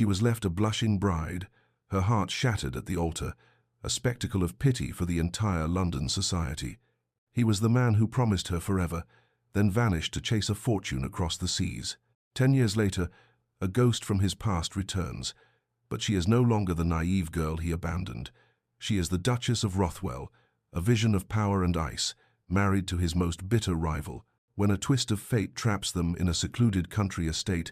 She was left a blushing bride, her heart shattered at the altar, a spectacle of pity for the entire London society. He was the man who promised her forever, then vanished to chase a fortune across the seas. 10 years later, a ghost from his past returns, but she is no longer the naive girl he abandoned. She is the Duchess of Rothwell, a vision of power and ice, married to his most bitter rival. When a twist of fate traps them in a secluded country estate,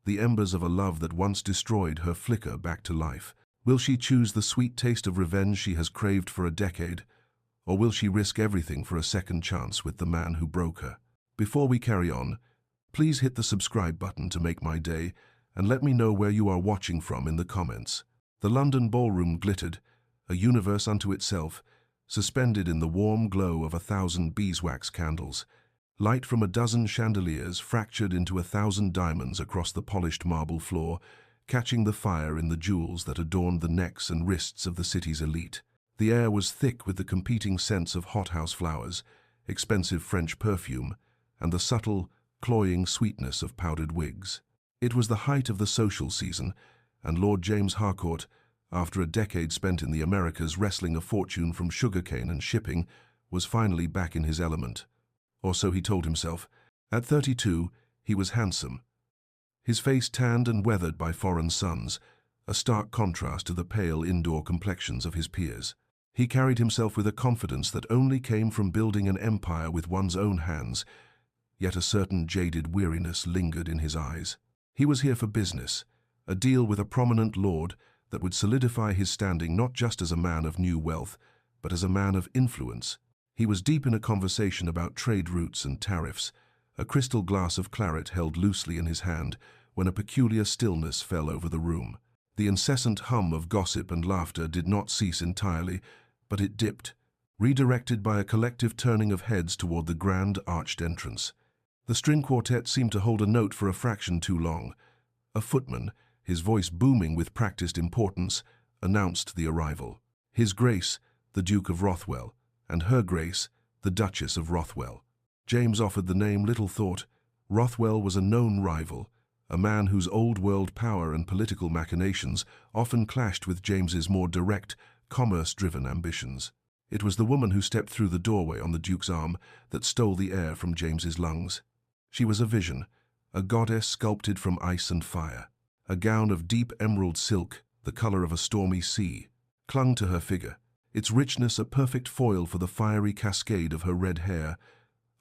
the embers of a love that once destroyed her flicker back to life. Will she choose the sweet taste of revenge she has craved for a decade, or will she risk everything for a second chance with the man who broke her? Before we carry on, please hit the subscribe button to make my day, and let me know where you are watching from in the comments. The London ballroom glittered, a universe unto itself, suspended in the warm glow of 1,000 beeswax candles. Light from a dozen chandeliers fractured into 1,000 diamonds across the polished marble floor, catching the fire in the jewels that adorned the necks and wrists of the city's elite. The air was thick with the competing scents of hothouse flowers, expensive French perfume, and the subtle, cloying sweetness of powdered wigs. It was the height of the social season, and Lord James Harcourt, after a decade spent in the Americas wresting a fortune from sugarcane and shipping, was finally back in his element. Or so he told himself. At 32, he was handsome. His face tanned and weathered by foreign suns, a stark contrast to the pale indoor complexions of his peers. He carried himself with a confidence that only came from building an empire with one's own hands, yet a certain jaded weariness lingered in his eyes. He was here for business, a deal with a prominent lord that would solidify his standing not just as a man of new wealth, but as a man of influence. He was deep in a conversation about trade routes and tariffs, a crystal glass of claret held loosely in his hand, when a peculiar stillness fell over the room. The incessant hum of gossip and laughter did not cease entirely, but it dipped, redirected by a collective turning of heads toward the grand arched entrance. The string quartet seemed to hold a note for a fraction too long. A footman, his voice booming with practiced importance, announced the arrival. His Grace, the Duke of Rothwell, and Her Grace, the Duchess of Rothwell. James offered the name little thought. Rothwell was a known rival, a man whose old-world power and political machinations often clashed with James's more direct, commerce-driven ambitions. It was the woman who stepped through the doorway on the Duke's arm that stole the air from James's lungs. She was a vision, a goddess sculpted from ice and fire. A gown of deep emerald silk, the color of a stormy sea, clung to her figure, its richness a perfect foil for the fiery cascade of her red hair,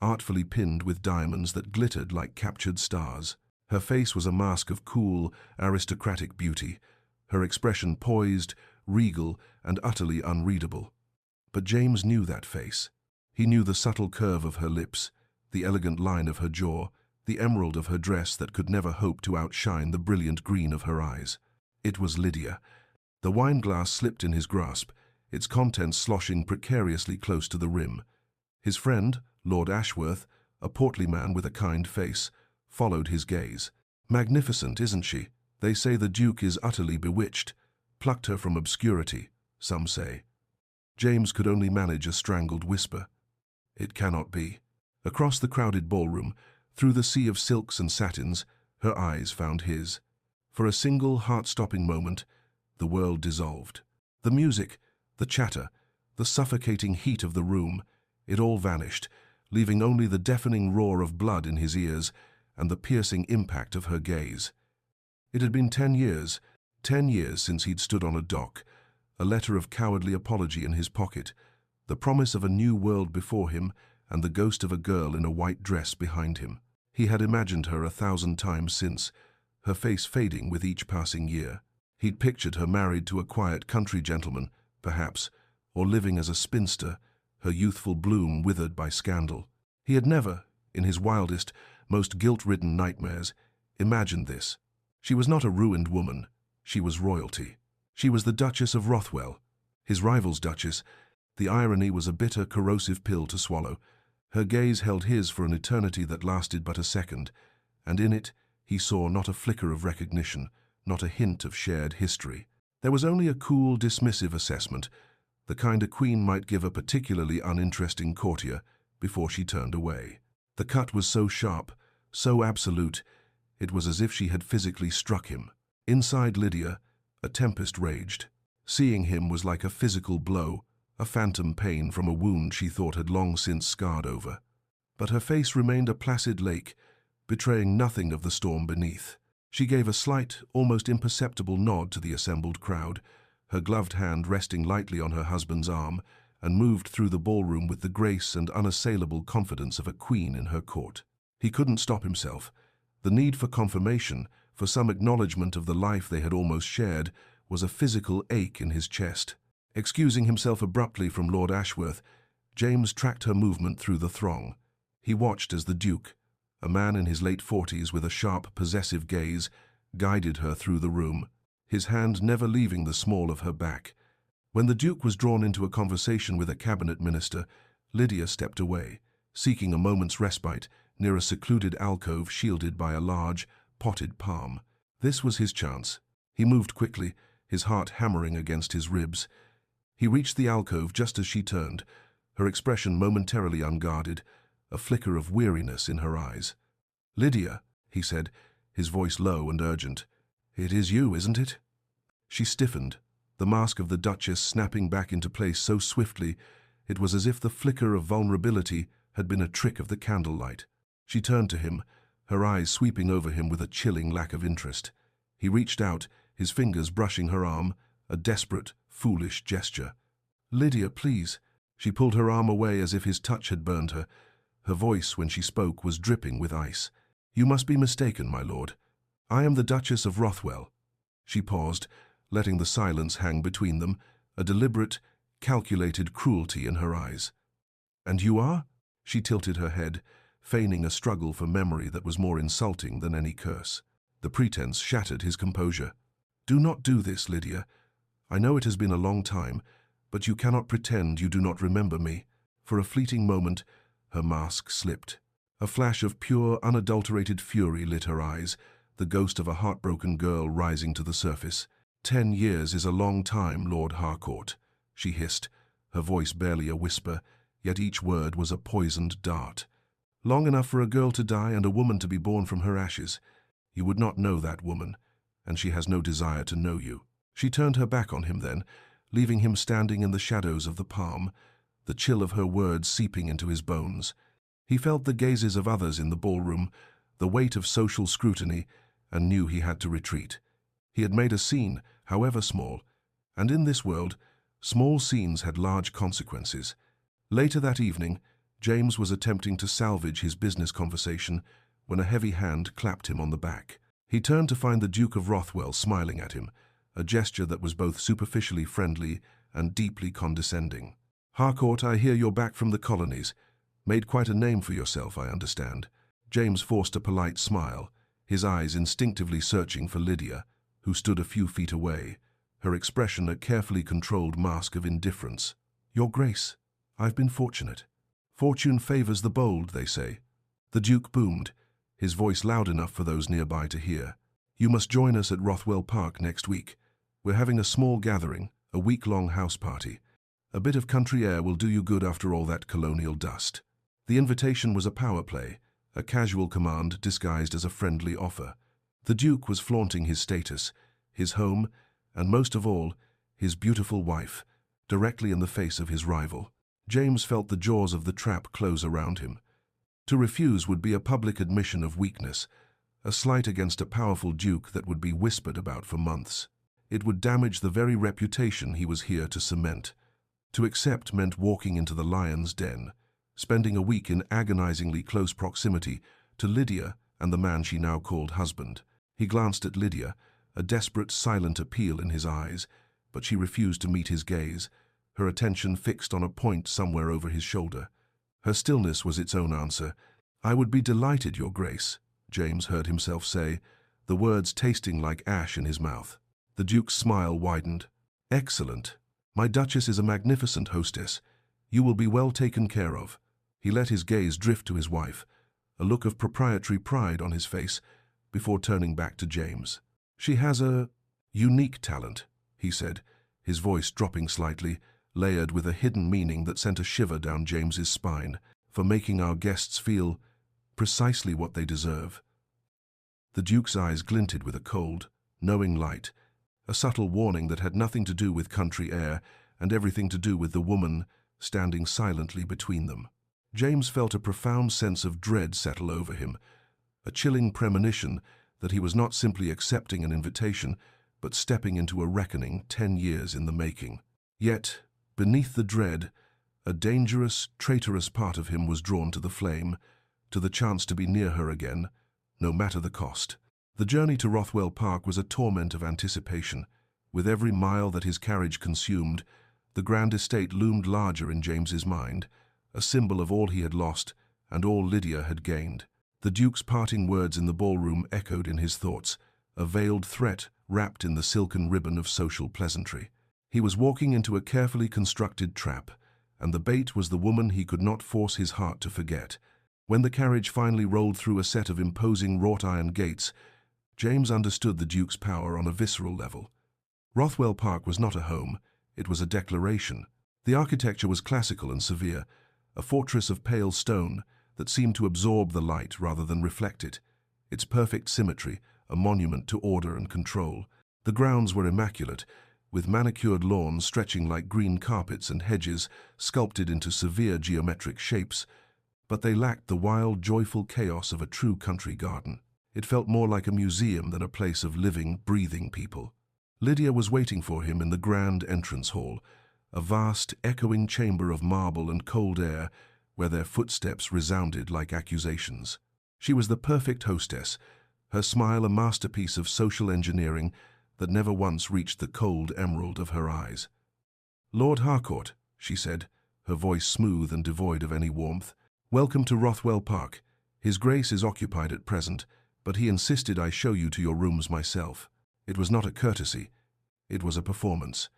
artfully pinned with diamonds that glittered like captured stars. Her face was a mask of cool, aristocratic beauty, her expression poised, regal, and utterly unreadable. But James knew that face. He knew the subtle curve of her lips, the elegant line of her jaw, the emerald of her dress that could never hope to outshine the brilliant green of her eyes. It was Lydia. The wine-glass slipped in his grasp, its contents sloshing precariously close to the rim. His friend, Lord Ashworth, a portly man with a kind face, followed his gaze. "Magnificent, isn't she? They say the Duke is utterly bewitched. Plucked her from obscurity, some say." James could only manage a strangled whisper. "It cannot be." Across the crowded ballroom, through the sea of silks and satins, her eyes found his. For a single heart-stopping moment, the world dissolved. The music, the chatter, the suffocating heat of the room, it all vanished, leaving only the deafening roar of blood in his ears and the piercing impact of her gaze. It had been 10 years since he'd stood on a dock, a letter of cowardly apology in his pocket, the promise of a new world before him, and the ghost of a girl in a white dress behind him. He had imagined her 1,000 times since, her face fading with each passing year. He'd pictured her married to a quiet country gentleman, perhaps, or living as a spinster, her youthful bloom withered by scandal. He had never, in his wildest, most guilt-ridden nightmares, imagined this. She was not a ruined woman. She was royalty. She was the Duchess of Rothwell, his rival's duchess. The irony was a bitter, corrosive pill to swallow. Her gaze held his for an eternity that lasted but a second, and in it he saw not a flicker of recognition, not a hint of shared history. There was only a cool, dismissive assessment, the kind a queen might give a particularly uninteresting courtier, before she turned away. The cut was so sharp, so absolute, it was as if she had physically struck him. Inside Lydia, a tempest raged. Seeing him was like a physical blow, a phantom pain from a wound she thought had long since scarred over. But her face remained a placid lake, betraying nothing of the storm beneath. She gave a slight, almost imperceptible nod to the assembled crowd, her gloved hand resting lightly on her husband's arm, and moved through the ballroom with the grace and unassailable confidence of a queen in her court. He couldn't stop himself. The need for confirmation, for some acknowledgement of the life they had almost shared, was a physical ache in his chest. Excusing himself abruptly from Lord Ashworth, James tracked her movement through the throng. He watched as the Duke, a man in his late 40s with a sharp, possessive gaze, guided her through the room, his hand never leaving the small of her back. When the Duke was drawn into a conversation with a cabinet minister, Lydia stepped away, seeking a moment's respite near a secluded alcove shielded by a large, potted palm. This was his chance. He moved quickly, his heart hammering against his ribs. He reached the alcove just as she turned, her expression momentarily unguarded, a flicker of weariness in her eyes. "Lydia," he said, his voice low and urgent. "It is you, isn't it?" She stiffened, the mask of the Duchess snapping back into place so swiftly it was as if the flicker of vulnerability had been a trick of the candlelight. She turned to him, her eyes sweeping over him with a chilling lack of interest. He reached out, his fingers brushing her arm, a desperate, foolish gesture. "Lydia, please." She pulled her arm away as if his touch had burned her. Her voice, when she spoke, was dripping with ice. "You must be mistaken, my lord. I am the Duchess of Rothwell." She paused, letting the silence hang between them, a deliberate, calculated cruelty in her eyes. "And you are?" She tilted her head, feigning a struggle for memory that was more insulting than any curse. The pretense shattered his composure. "Do not do this, Lydia. I know it has been a long time, but you cannot pretend you do not remember me." For a fleeting moment, her mask slipped. A flash of pure, unadulterated fury lit her eyes, the ghost of a heartbroken girl rising to the surface. 10 years is a long time, Lord Harcourt," she hissed, her voice barely a whisper, yet each word was a poisoned dart. "Long enough for a girl to die and a woman to be born from her ashes. You would not know that woman, and she has no desire to know you." She turned her back on him then, leaving him standing in the shadows of the palm, the chill of her words seeping into his bones. He felt the gazes of others in the ballroom, the weight of social scrutiny, and knew he had to retreat. He had made a scene, however small, and in this world, small scenes had large consequences. Later that evening, James was attempting to salvage his business conversation when a heavy hand clapped him on the back. He turned to find the Duke of Rothwell smiling at him, a gesture that was both superficially friendly and deeply condescending. "Harcourt, I hear you're back from the colonies. Made quite a name for yourself, I understand." James forced a polite smile, his eyes instinctively searching for Lydia, who stood a few feet away, her expression a carefully controlled mask of indifference. "Your Grace, I've been fortunate. Fortune favors the bold, they say." The Duke boomed, his voice loud enough for those nearby to hear. "You must join us at Rothwell Park next week. We're having a small gathering, a week-long house party. A bit of country air will do you good after all that colonial dust." The invitation was a power play, a casual command disguised as a friendly offer. The Duke was flaunting his status, his home, and most of all, his beautiful wife, directly in the face of his rival. James felt the jaws of the trap close around him. To refuse would be a public admission of weakness, a slight against a powerful duke that would be whispered about for months. It would damage the very reputation he was here to cement. To accept meant walking into the lion's den, spending a week in agonizingly close proximity to Lydia and the man she now called husband. He glanced at Lydia, a desperate, silent appeal in his eyes, but she refused to meet his gaze, her attention fixed on a point somewhere over his shoulder. Her stillness was its own answer. "I would be delighted, Your Grace," James heard himself say, the words tasting like ash in his mouth. The Duke's smile widened. "Excellent. My Duchess is a magnificent hostess. You will be well taken care of." He let his gaze drift to his wife, a look of proprietary pride on his face, before turning back to James. "She has a unique talent," he said, his voice dropping slightly, layered with a hidden meaning that sent a shiver down James's spine, "for making our guests feel precisely what they deserve." The Duke's eyes glinted with a cold, knowing light, a subtle warning that had nothing to do with country air and everything to do with the woman standing silently between them. James felt a profound sense of dread settle over him, a chilling premonition that he was not simply accepting an invitation, but stepping into a reckoning 10 years in the making. Yet, beneath the dread, a dangerous, traitorous part of him was drawn to the flame, to the chance to be near her again, no matter the cost. The journey to Rothwell Park was a torment of anticipation. With every mile that his carriage consumed, the grand estate loomed larger in James's mind, a symbol of all he had lost and all Lydia had gained. The Duke's parting words in the ballroom echoed in his thoughts, a veiled threat wrapped in the silken ribbon of social pleasantry. He was walking into a carefully constructed trap, and the bait was the woman he could not force his heart to forget. When the carriage finally rolled through a set of imposing wrought-iron gates, James understood the Duke's power on a visceral level. Rothwell Park was not a home, it was a declaration. The architecture was classical and severe, a fortress of pale stone that seemed to absorb the light rather than reflect it, its perfect symmetry a monument to order and control. The grounds were immaculate, with manicured lawns stretching like green carpets and hedges sculpted into severe geometric shapes, but they lacked the wild, joyful chaos of a true country garden. It felt more like a museum than a place of living, breathing people. Lydia was waiting for him in the grand entrance hall, a vast, echoing chamber of marble and cold air where their footsteps resounded like accusations. She was the perfect hostess, her smile a masterpiece of social engineering that never once reached the cold emerald of her eyes. "Lord Harcourt," she said, her voice smooth and devoid of any warmth. "Welcome to Rothwell Park. His Grace is occupied at present, but he insisted I show you to your rooms myself. It was not a courtesy, it was a performance."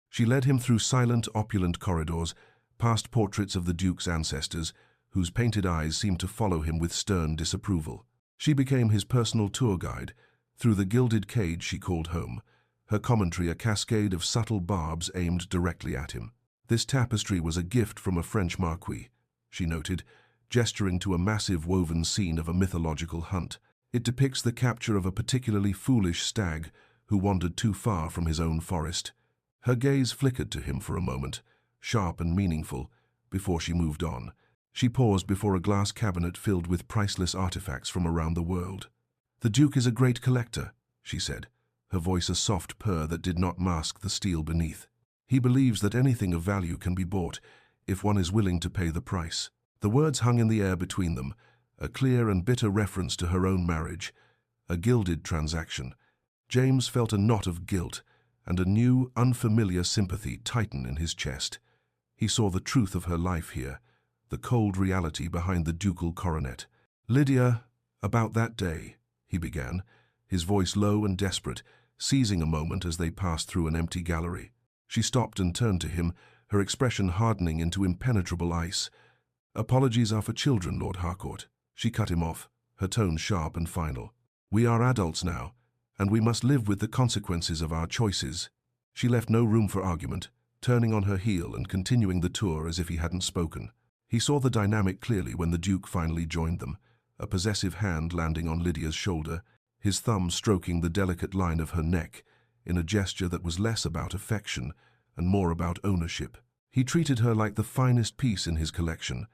She led him through silent, opulent corridors, past portraits of the Duke's ancestors, whose painted eyes seemed to follow him with stern disapproval. She became his personal tour guide, through the gilded cage she called home, her commentary a cascade of subtle barbs aimed directly at him. "This tapestry was a gift from a French marquis," she noted, gesturing to a massive woven scene of a mythological hunt. "It depicts the capture of a particularly foolish stag who wandered too far from his own forest." Her gaze flickered to him for a moment, sharp and meaningful, before she moved on. She paused before a glass cabinet filled with priceless artifacts from around the world. "The Duke is a great collector," she said, her voice a soft purr that did not mask the steel beneath. "He believes that anything of value can be bought, if one is willing to pay the price." The words hung in the air between them, a clear and bitter reference to her own marriage, a gilded transaction. James felt a knot of guilt, and a new, unfamiliar sympathy tighten in his chest. He saw the truth of her life here, the cold reality behind the ducal coronet. "Lydia, about that day," he began, his voice low and desperate, seizing a moment as they passed through an empty gallery. She stopped and turned to him, her expression hardening into impenetrable ice. "Apologies are for children, Lord Harcourt." She cut him off, her tone sharp and final. "We are adults now, and we must live with the consequences of our choices." She left no room for argument, turning on her heel and continuing the tour as if he hadn't spoken. He saw the dynamic clearly when the Duke finally joined them, a possessive hand landing on Lydia's shoulder, his thumb stroking the delicate line of her neck, in a gesture that was less about affection and more about ownership. He treated her like the finest piece in his collection.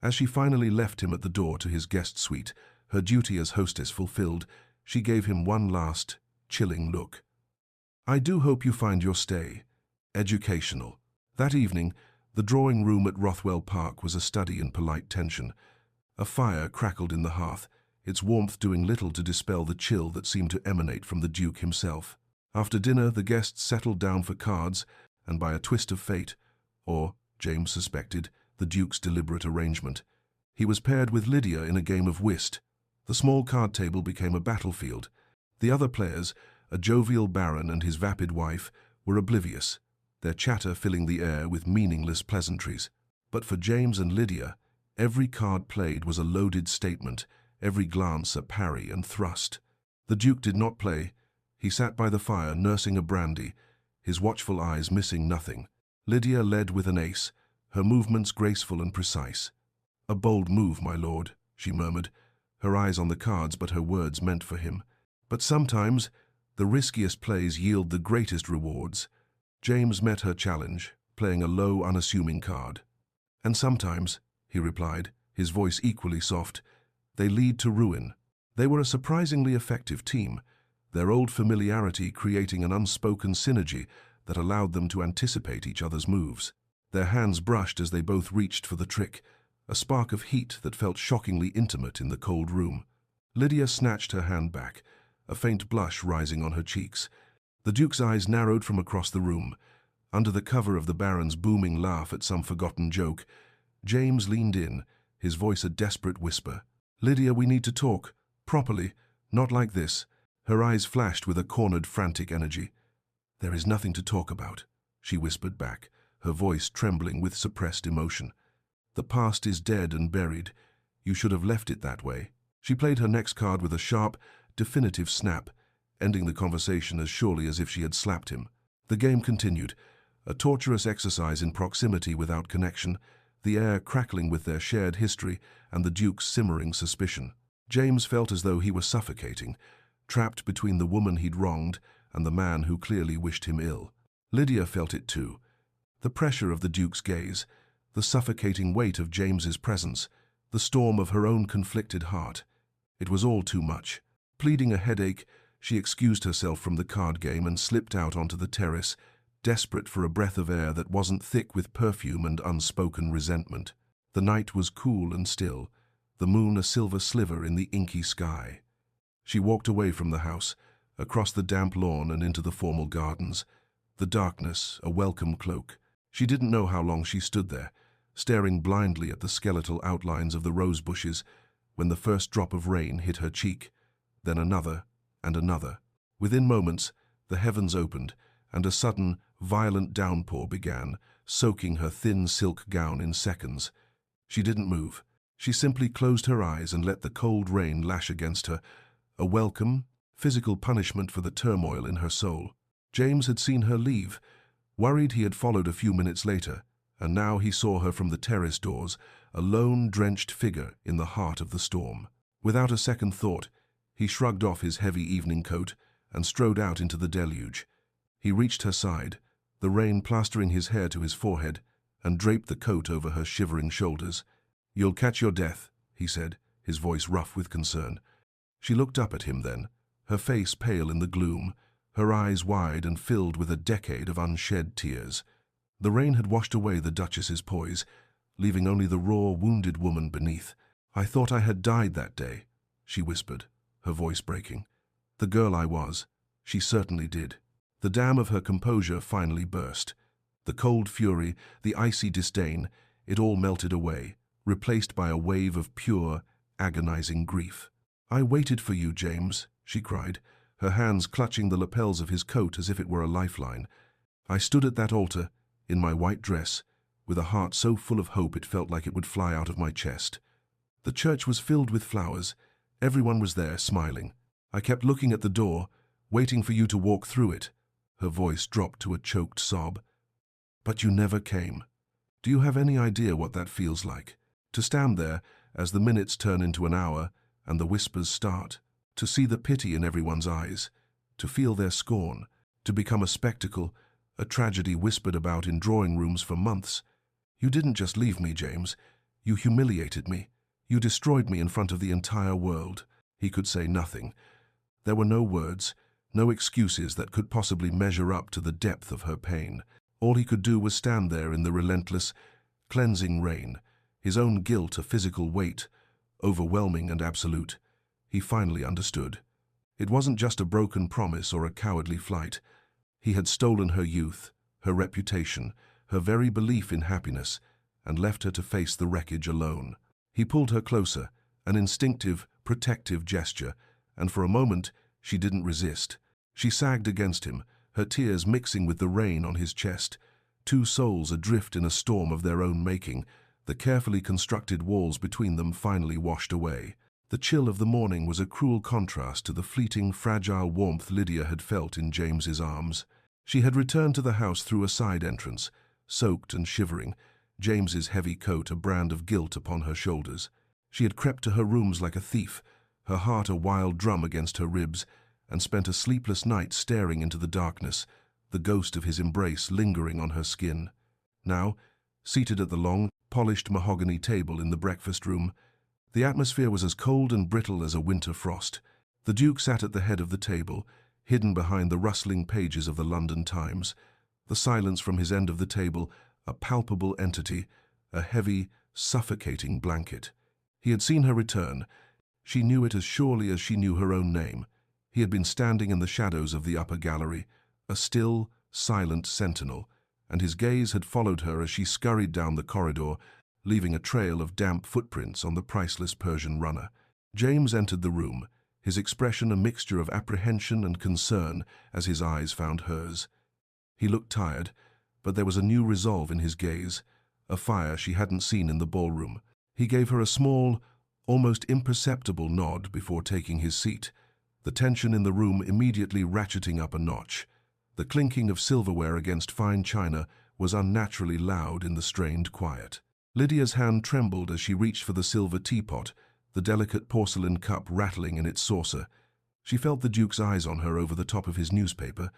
As she finally left him at the door to his guest suite, her duty as hostess fulfilled, she gave him one last, chilling look. "I do hope you find your stay educational." That evening, the drawing room at Rothwell Park was a study in polite tension. A fire crackled in the hearth, its warmth doing little to dispel the chill that seemed to emanate from the Duke himself. After dinner, the guests settled down for cards, and by a twist of fate, or, James suspected, the Duke's deliberate arrangement, he was paired with Lydia in a game of whist. The small card table became a battlefield. The other players, a jovial baron and his vapid wife, were oblivious, their chatter filling the air with meaningless pleasantries. But for James and Lydia, every card played was a loaded statement, every glance a parry and thrust. The Duke did not play. He sat by the fire nursing a brandy, his watchful eyes missing nothing. Lydia led with an ace, her movements graceful and precise. "A bold move, my lord," she murmured, her eyes on the cards but her words meant for him. "But sometimes The riskiest plays yield the greatest rewards. James met her challenge, playing a low, unassuming card. "And sometimes," he replied, his voice equally soft, "they lead to ruin." They were a surprisingly effective team, their old familiarity creating an unspoken synergy that allowed them to anticipate each other's moves. Their hands brushed as they both reached for the trick, a spark of heat that felt shockingly intimate in the cold room. Lydia snatched her hand back, a faint blush rising on her cheeks. The Duke's eyes narrowed from across the room. Under the cover of the Baron's booming laugh at some forgotten joke, James leaned in, his voice a desperate whisper. "Lydia, we need to talk. Properly. Not like this." Her eyes flashed with a cornered, frantic energy. "There is nothing to talk about," she whispered back, her voice trembling with suppressed emotion. "The past is dead and buried. You should have left it that way." She played her next card with a sharp, definitive snap, ending the conversation as surely as if she had slapped him. The game continued, a torturous exercise in proximity without connection, the air crackling with their shared history and the Duke's simmering suspicion. James felt as though he were suffocating, trapped between the woman he'd wronged and the man who clearly wished him ill. Lydia felt it too. The pressure of the Duke's gaze, the suffocating weight of James's presence, the storm of her own conflicted heart. It was all too much. Pleading a headache, she excused herself from the card game and slipped out onto the terrace, desperate for a breath of air that wasn't thick with perfume and unspoken resentment. The night was cool and still, the moon a silver sliver in the inky sky. She walked away from the house, across the damp lawn and into the formal gardens. The darkness, a welcome cloak. She didn't know how long she stood there, staring blindly at the skeletal outlines of the rose bushes, when the first drop of rain hit her cheek, then another and another. Within moments, the heavens opened, and a sudden, violent downpour began, soaking her thin silk gown in seconds. She didn't move. She simply closed her eyes and let the cold rain lash against her, a welcome, physical punishment for the turmoil in her soul. James had seen her leave, worried he had followed a few minutes later, and now he saw her from the terrace doors, a lone, drenched figure in the heart of the storm. Without a second thought, he shrugged off his heavy evening coat and strode out into the deluge. He reached her side, the rain plastering his hair to his forehead, and draped the coat over her shivering shoulders. "You'll catch your death," he said, his voice rough with concern. She looked up at him then, her face pale in the gloom, her eyes wide and filled with a decade of unshed tears. The rain had washed away the Duchess's poise, leaving only the raw, wounded woman beneath. "I thought I had died that day," she whispered, her voice breaking. "The girl I was. She certainly did." The dam of her composure finally burst. The cold fury, the icy disdain, it all melted away, replaced by a wave of pure, agonizing grief. "I waited for you, James," she cried, her hands clutching the lapels of his coat as if it were a lifeline. "I stood at that altar, in my white dress, with a heart so full of hope it felt like it would fly out of my chest. The church was filled with flowers. Everyone was there, smiling. I kept looking at the door, waiting for you to walk through it." Her voice dropped to a choked sob. "But you never came. Do you have any idea what that feels like? To stand there as the minutes turn into an hour and the whispers start, to see the pity in everyone's eyes, to feel their scorn, to become a spectacle, a tragedy whispered about in drawing rooms for months. You didn't just leave me, James. You humiliated me. You destroyed me in front of the entire world." He could say nothing. There were no words, no excuses that could possibly measure up to the depth of her pain. All he could do was stand there in the relentless, cleansing rain, his own guilt a physical weight, overwhelming and absolute. He finally understood. It wasn't just a broken promise or a cowardly flight. He had stolen her youth, her reputation, her very belief in happiness, and left her to face the wreckage alone. He pulled her closer, an instinctive, protective gesture, and for a moment she didn't resist. She sagged against him, her tears mixing with the rain on his chest, two souls adrift in a storm of their own making, the carefully constructed walls between them finally washed away. The chill of the morning was a cruel contrast to the fleeting, fragile warmth Lydia had felt in James's arms. She had returned to the house through a side entrance, soaked and shivering, James's heavy coat a brand of guilt upon her shoulders. She had crept to her rooms like a thief, her heart a wild drum against her ribs, and spent a sleepless night staring into the darkness, the ghost of his embrace lingering on her skin. Now, seated at the long, polished mahogany table in the breakfast room, the atmosphere was as cold and brittle as a winter frost. The Duke sat at the head of the table, hidden behind the rustling pages of the London Times. The silence from his end of the table, a palpable entity, a heavy, suffocating blanket. He had seen her return. She knew it as surely as she knew her own name. He had been standing in the shadows of the upper gallery, a still, silent sentinel, and his gaze had followed her as she scurried down the corridor, leaving a trail of damp footprints on the priceless Persian runner. James entered the room, his expression a mixture of apprehension and concern as his eyes found hers. He looked tired, but there was a new resolve in his gaze, a fire she hadn't seen in the ballroom. He gave her a small, almost imperceptible nod before taking his seat, the tension in the room immediately ratcheting up a notch. The clinking of silverware against fine china was unnaturally loud in the strained quiet. Lydia's hand trembled as she reached for the silver teapot, the delicate porcelain cup rattling in its saucer. She felt the Duke's eyes on her over the top of his newspaper,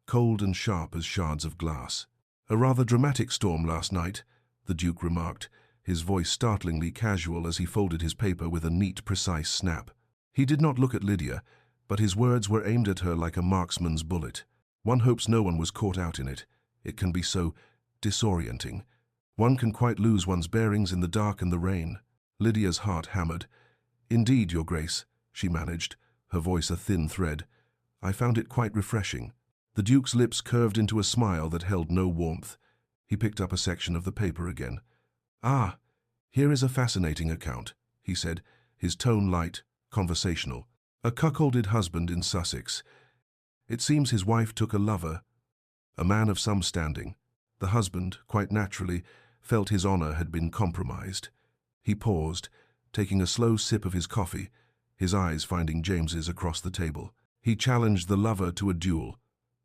cold and sharp as shards of glass. "A rather dramatic storm last night," the Duke remarked, his voice startlingly casual as he folded his paper with a neat, precise snap. He did not look at Lydia, but his words were aimed at her like a marksman's bullet. One hopes no one was caught out in it. It can be so disorienting. One can quite lose one's bearings in the dark and the rain. Lydia's heart hammered. "Indeed, Your Grace," she managed, her voice a thin thread. "I found it quite refreshing." The Duke's lips curved into a smile that held no warmth. He picked up a section of the paper again. "Ah, here is a fascinating account," he said, his tone light, conversational. "A cuckolded husband in Sussex. It seems his wife took a lover, a man of some standing. The husband, quite naturally, felt his honor had been compromised. He paused, taking a slow sip of his coffee, his eyes finding James's across the table. He challenged the lover to a duel.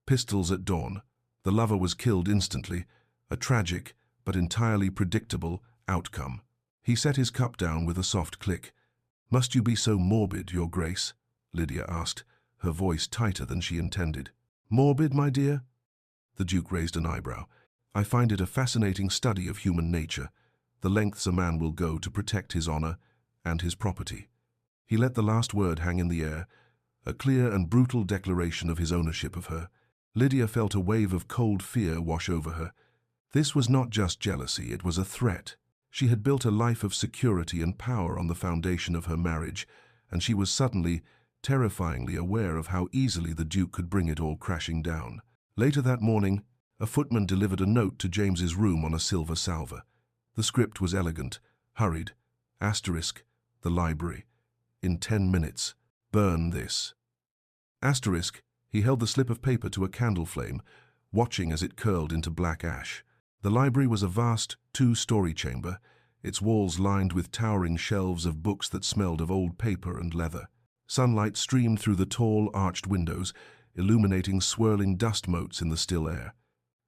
Pistols at dawn. The lover was killed instantly, a tragic, but entirely predictable, outcome. He set his cup down with a soft click. "Must you be so morbid, Your Grace?" Lydia asked, her voice tighter than she intended. "Morbid, my dear?" The Duke raised an eyebrow. "I find it a fascinating study of human nature, the lengths a man will go to protect his honor and his property." He let the last word hang in the air, a clear and brutal declaration of his ownership of her. Lydia felt a wave of cold fear wash over her. This was not just jealousy, it was a threat. She had built a life of security and power on the foundation of her marriage, and she was suddenly, terrifyingly aware of how easily the Duke could bring it all crashing down. Later that morning, a footman delivered a note to James's room on a silver salver. The script was elegant, hurried. Asterisk, the library. In 10 minutes. Burn this. Asterisk, he held the slip of paper to a candle flame, watching as it curled into black ash. The library was a vast, 2-story chamber, its walls lined with towering shelves of books that smelled of old paper and leather. Sunlight streamed through the tall, arched windows, illuminating swirling dust motes in the still air.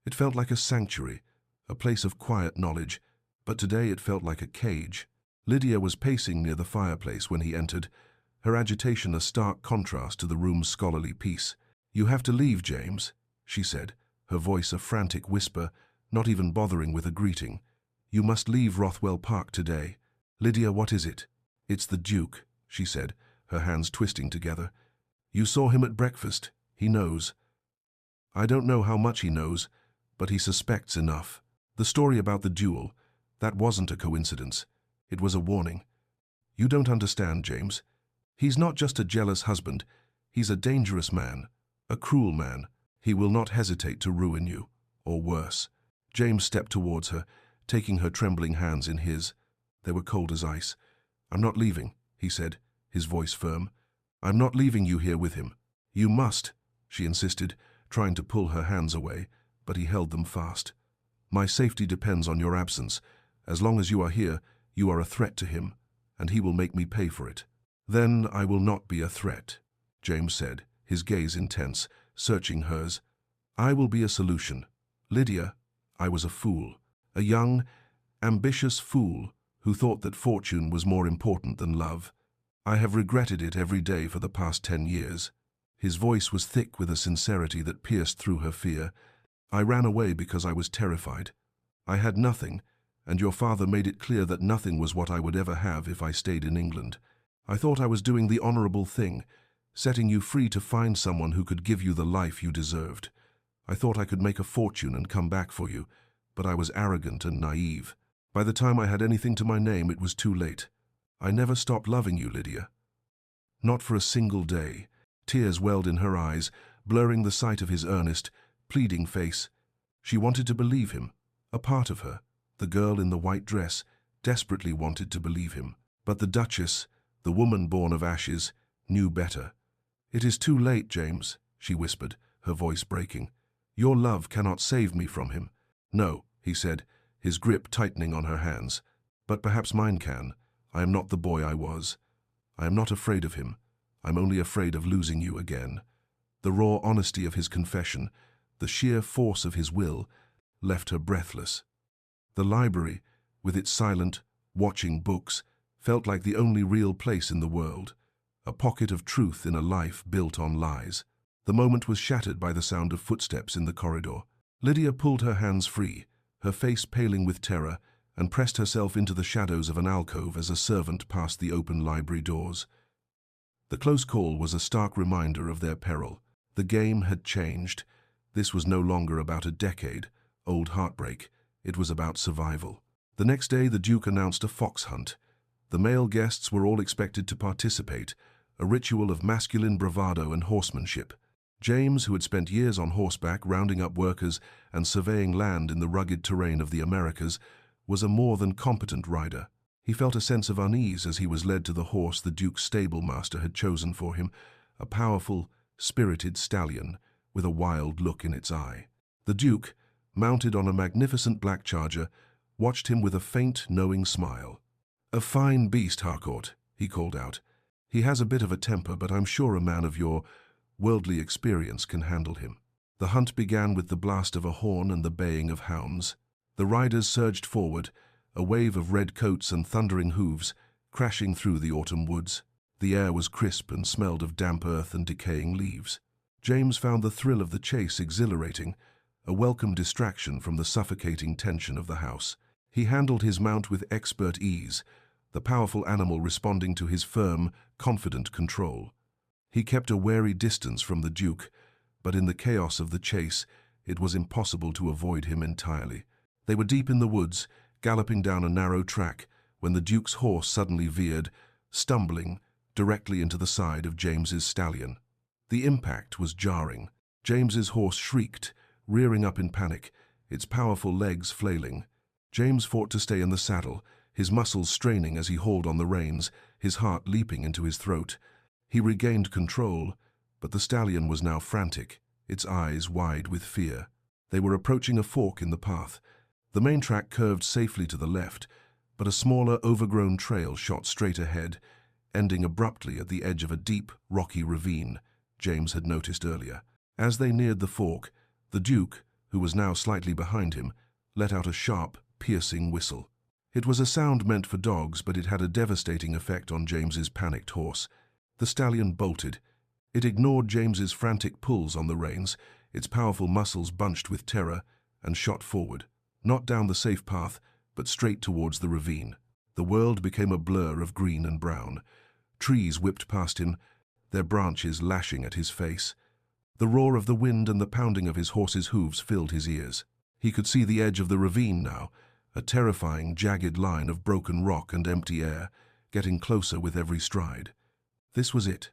It felt like a sanctuary, a place of quiet knowledge, but today it felt like a cage. Lydia was pacing near the fireplace when he entered, her agitation a stark contrast to the room's scholarly peace. "You have to leave, James," she said, her voice a frantic whisper, not even bothering with a greeting. "You must leave Rothwell Park today." "Lydia, what is it?" "It's the Duke," she said, her hands twisting together. "You saw him at breakfast. He knows." "I don't know how much he knows, but he suspects enough. The story about the duel, that wasn't a coincidence. It was a warning. You don't understand, James. He's not just a jealous husband. He's a dangerous man, a cruel man. He will not hesitate to ruin you, or worse." James stepped towards her, taking her trembling hands in his. They were cold as ice. "I'm not leaving," he said, his voice firm. "I'm not leaving you here with him." "You must," she insisted, trying to pull her hands away, but he held them fast. "My safety depends on your absence. As long as you are here, you are a threat to him, and he will make me pay for it." "Then I will not be a threat," James said, his gaze intense, searching hers. "I will be a solution. Lydia, I was a fool, a young, ambitious fool who thought that fortune was more important than love. I have regretted it every day for the past 10 years. His voice was thick with a sincerity that pierced through her fear. "I ran away because I was terrified. I had nothing, and your father made it clear that nothing was what I would ever have if I stayed in England. I thought I was doing the honorable thing, setting you free to find someone who could give you the life you deserved. I thought I could make a fortune and come back for you, but I was arrogant and naive. By the time I had anything to my name, it was too late. I never stopped loving you, Lydia. Not for a single day." Tears welled in her eyes, blurring the sight of his earnest, pleading face. She wanted to believe him. A part of her, the girl in the white dress, desperately wanted to believe him. But the Duchess, the woman born of ashes, knew better. "It is too late, James," she whispered, her voice breaking. "Your love cannot save me from him." "No," he said, his grip tightening on her hands. "But perhaps mine can. I am not the boy I was. I am not afraid of him. I'm only afraid of losing you again." The raw honesty of his confession, the sheer force of his will, left her breathless. The library, with its silent, watching books, felt like the only real place in the world, a pocket of truth in a life built on lies. The moment was shattered by the sound of footsteps in the corridor. Lydia pulled her hands free, her face paling with terror, and pressed herself into the shadows of an alcove as a servant passed the open library doors. The close call was a stark reminder of their peril. The game had changed. This was no longer about a decade-old heartbreak. It was about survival. The next day, the Duke announced a fox hunt. The male guests were all expected to participate, a ritual of masculine bravado and horsemanship. James, who had spent years on horseback rounding up workers and surveying land in the rugged terrain of the Americas, was a more than competent rider. He felt a sense of unease as he was led to the horse the Duke's stable master had chosen for him, a powerful, spirited stallion with a wild look in its eye. The Duke, mounted on a magnificent black charger, watched him with a faint, knowing smile. "A fine beast, Harcourt," he called out. "He has a bit of a temper, but I'm sure a man of your worldly experience can handle him." The hunt began with the blast of a horn and the baying of hounds. The riders surged forward, a wave of red coats and thundering hooves, crashing through the autumn woods. The air was crisp and smelled of damp earth and decaying leaves. James found the thrill of the chase exhilarating, a welcome distraction from the suffocating tension of the house. He handled his mount with expert ease, the powerful animal responding to his firm, confident control. He kept a wary distance from the Duke, but in the chaos of the chase, it was impossible to avoid him entirely. They were deep in the woods, galloping down a narrow track, when the Duke's horse suddenly veered, stumbling directly into the side of James's stallion. The impact was jarring. James's horse shrieked, rearing up in panic, its powerful legs flailing. James fought to stay in the saddle, his muscles straining as he hauled on the reins, his heart leaping into his throat. He regained control, but the stallion was now frantic, its eyes wide with fear. They were approaching a fork in the path. The main track curved safely to the left, but a smaller, overgrown trail shot straight ahead, ending abruptly at the edge of a deep, rocky ravine James had noticed earlier. As they neared the fork, the Duke, who was now slightly behind him, let out a sharp, piercing whistle. It was a sound meant for dogs, but it had a devastating effect on James's panicked horse. The stallion bolted. It ignored James's frantic pulls on the reins, its powerful muscles bunched with terror, and shot forward. Not down the safe path, but straight towards the ravine. The world became a blur of green and brown. Trees whipped past him, their branches lashing at his face. The roar of the wind and the pounding of his horse's hooves filled his ears. He could see the edge of the ravine now, a terrifying, jagged line of broken rock and empty air, getting closer with every stride. This was it.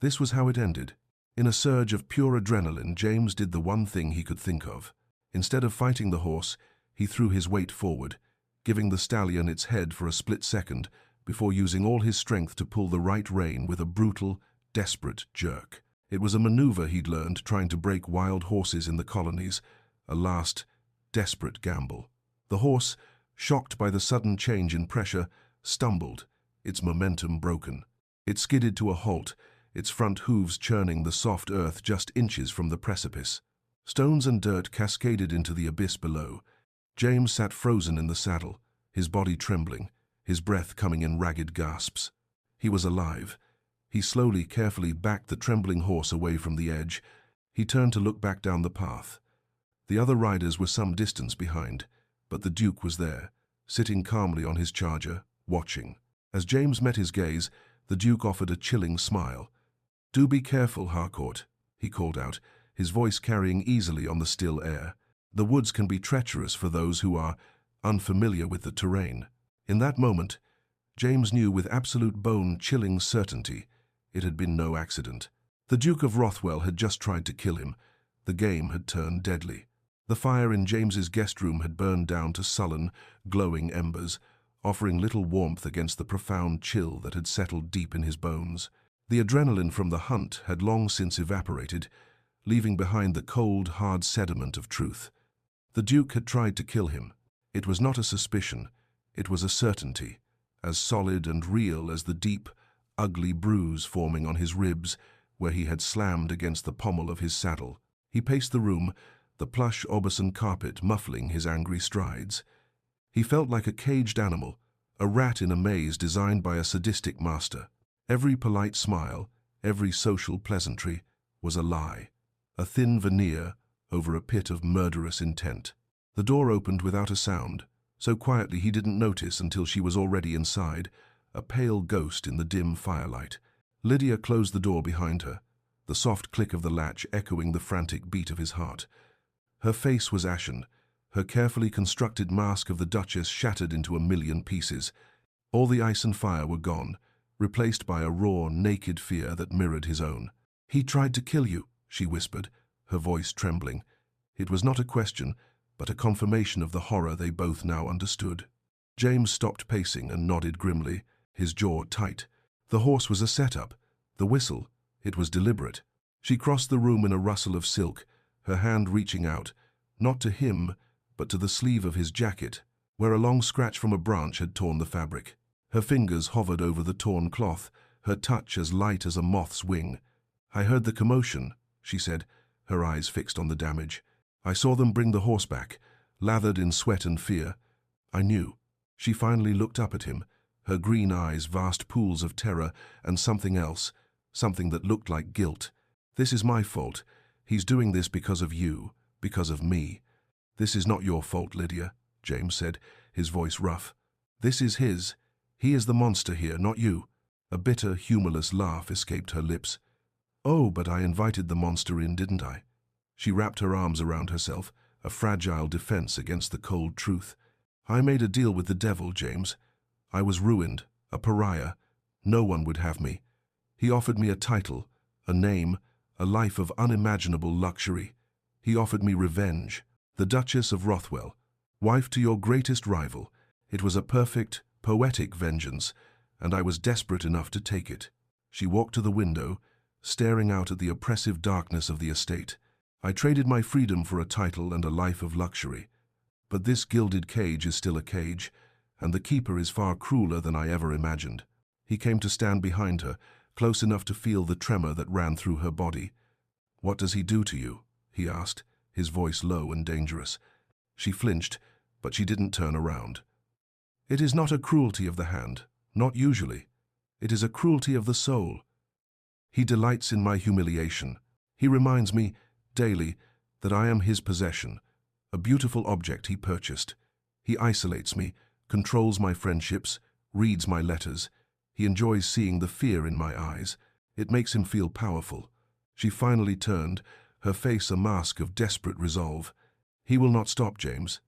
This was how it ended. In a surge of pure adrenaline, James did the one thing he could think of. Instead of fighting the horse, he threw his weight forward, giving the stallion its head for a split second before using all his strength to pull the right rein with a brutal, desperate jerk. It was a maneuver he'd learned trying to break wild horses in the colonies, a last, desperate gamble. The horse, shocked by the sudden change in pressure, stumbled, its momentum broken. It skidded to a halt, its front hooves churning the soft earth just inches from the precipice. Stones and dirt cascaded into the abyss below. James sat frozen in the saddle, his body trembling, his breath coming in ragged gasps. He was alive. He slowly, carefully backed the trembling horse away from the edge. He turned to look back down the path. The other riders were some distance behind, but the Duke was there, sitting calmly on his charger, watching. As James met his gaze, the Duke offered a chilling smile. "Do be careful, Harcourt," he called out, his voice carrying easily on the still air. "The woods can be treacherous for those who are unfamiliar with the terrain." In that moment, James knew with absolute bone-chilling certainty it had been no accident. The Duke of Rothwell had just tried to kill him. The game had turned deadly. The fire in James's guest room had burned down to sullen, glowing embers, offering little warmth against the profound chill that had settled deep in his bones. The adrenaline from the hunt had long since evaporated, leaving behind the cold, hard sediment of truth. The Duke had tried to kill him. It was not a suspicion, it was a certainty, as solid and real as the deep, ugly bruise forming on his ribs where he had slammed against the pommel of his saddle. He paced the room, the plush Aubusson carpet muffling his angry strides. He felt like a caged animal, a rat in a maze designed by a sadistic master. Every polite smile, every social pleasantry, was a lie, a thin veneer over a pit of murderous intent. The door opened without a sound, so quietly he didn't notice until she was already inside, a pale ghost in the dim firelight. Lydia closed the door behind her, the soft click of the latch echoing the frantic beat of his heart. Her face was ashen, her carefully constructed mask of the Duchess shattered into a million pieces. All the ice and fire were gone, replaced by a raw, naked fear that mirrored his own. "He tried to kill you," she whispered, her voice trembling. It was not a question, but a confirmation of the horror they both now understood. James stopped pacing and nodded grimly, his jaw tight. The horse was a setup. The whistle, it was deliberate. She crossed the room in a rustle of silk, her hand reaching out, not to him, but to the sleeve of his jacket, where a long scratch from a branch had torn the fabric. Her fingers hovered over the torn cloth, her touch as light as a moth's wing. "I heard the commotion," she said, her eyes fixed on the damage. "I saw them bring the horse back, lathered in sweat and fear. I knew." She finally looked up at him, her green eyes vast pools of terror and something else, something that looked like guilt. "This is my fault. He's doing this because of you, because of me." "This is not your fault, Lydia," James said, his voice rough. "This is his. He is the monster here, not you." A bitter, humorless laugh escaped her lips. "Oh, but I invited the monster in, didn't I?" She wrapped her arms around herself, a fragile defense against the cold truth. "I made a deal with the devil, James. I was ruined, a pariah. No one would have me. He offered me a title, a name, a life of unimaginable luxury. He offered me revenge. The Duchess of Rothwell, wife to your greatest rival. It was a perfect, poetic vengeance, and I was desperate enough to take it." She walked to the window, staring out at the oppressive darkness of the estate. "I traded my freedom for a title and a life of luxury. But this gilded cage is still a cage, and the keeper is far crueler than I ever imagined." He came to stand behind her, close enough to feel the tremor that ran through her body. "What does he do to you?" he asked, his voice low and dangerous. She flinched, but she didn't turn around. "It is not a cruelty of the hand, not usually. It is a cruelty of the soul. He delights in my humiliation. He reminds me, daily, that I am his possession, a beautiful object he purchased. He isolates me, controls my friendships, reads my letters. He enjoys seeing the fear in my eyes. It makes him feel powerful." She finally turned, her face a mask of desperate resolve. "He will not stop, James.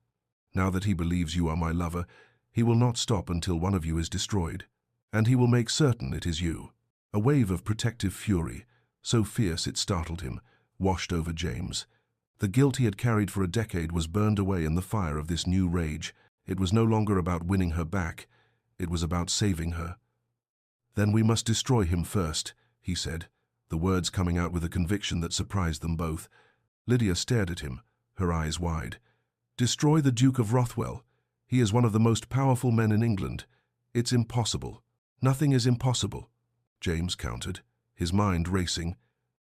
Now that he believes you are my lover, he will not stop until one of you is destroyed. And he will make certain it is you." A wave of protective fury, so fierce it startled him, washed over James. The guilt he had carried for a decade was burned away in the fire of this new rage. It was no longer about winning her back. It was about saving her. "Then we must destroy him first," he said, the words coming out with a conviction that surprised them both. Lydia stared at him, her eyes wide. "Destroy the Duke of Rothwell. He is one of the most powerful men in England. It's impossible." "Nothing is impossible," James countered, his mind racing.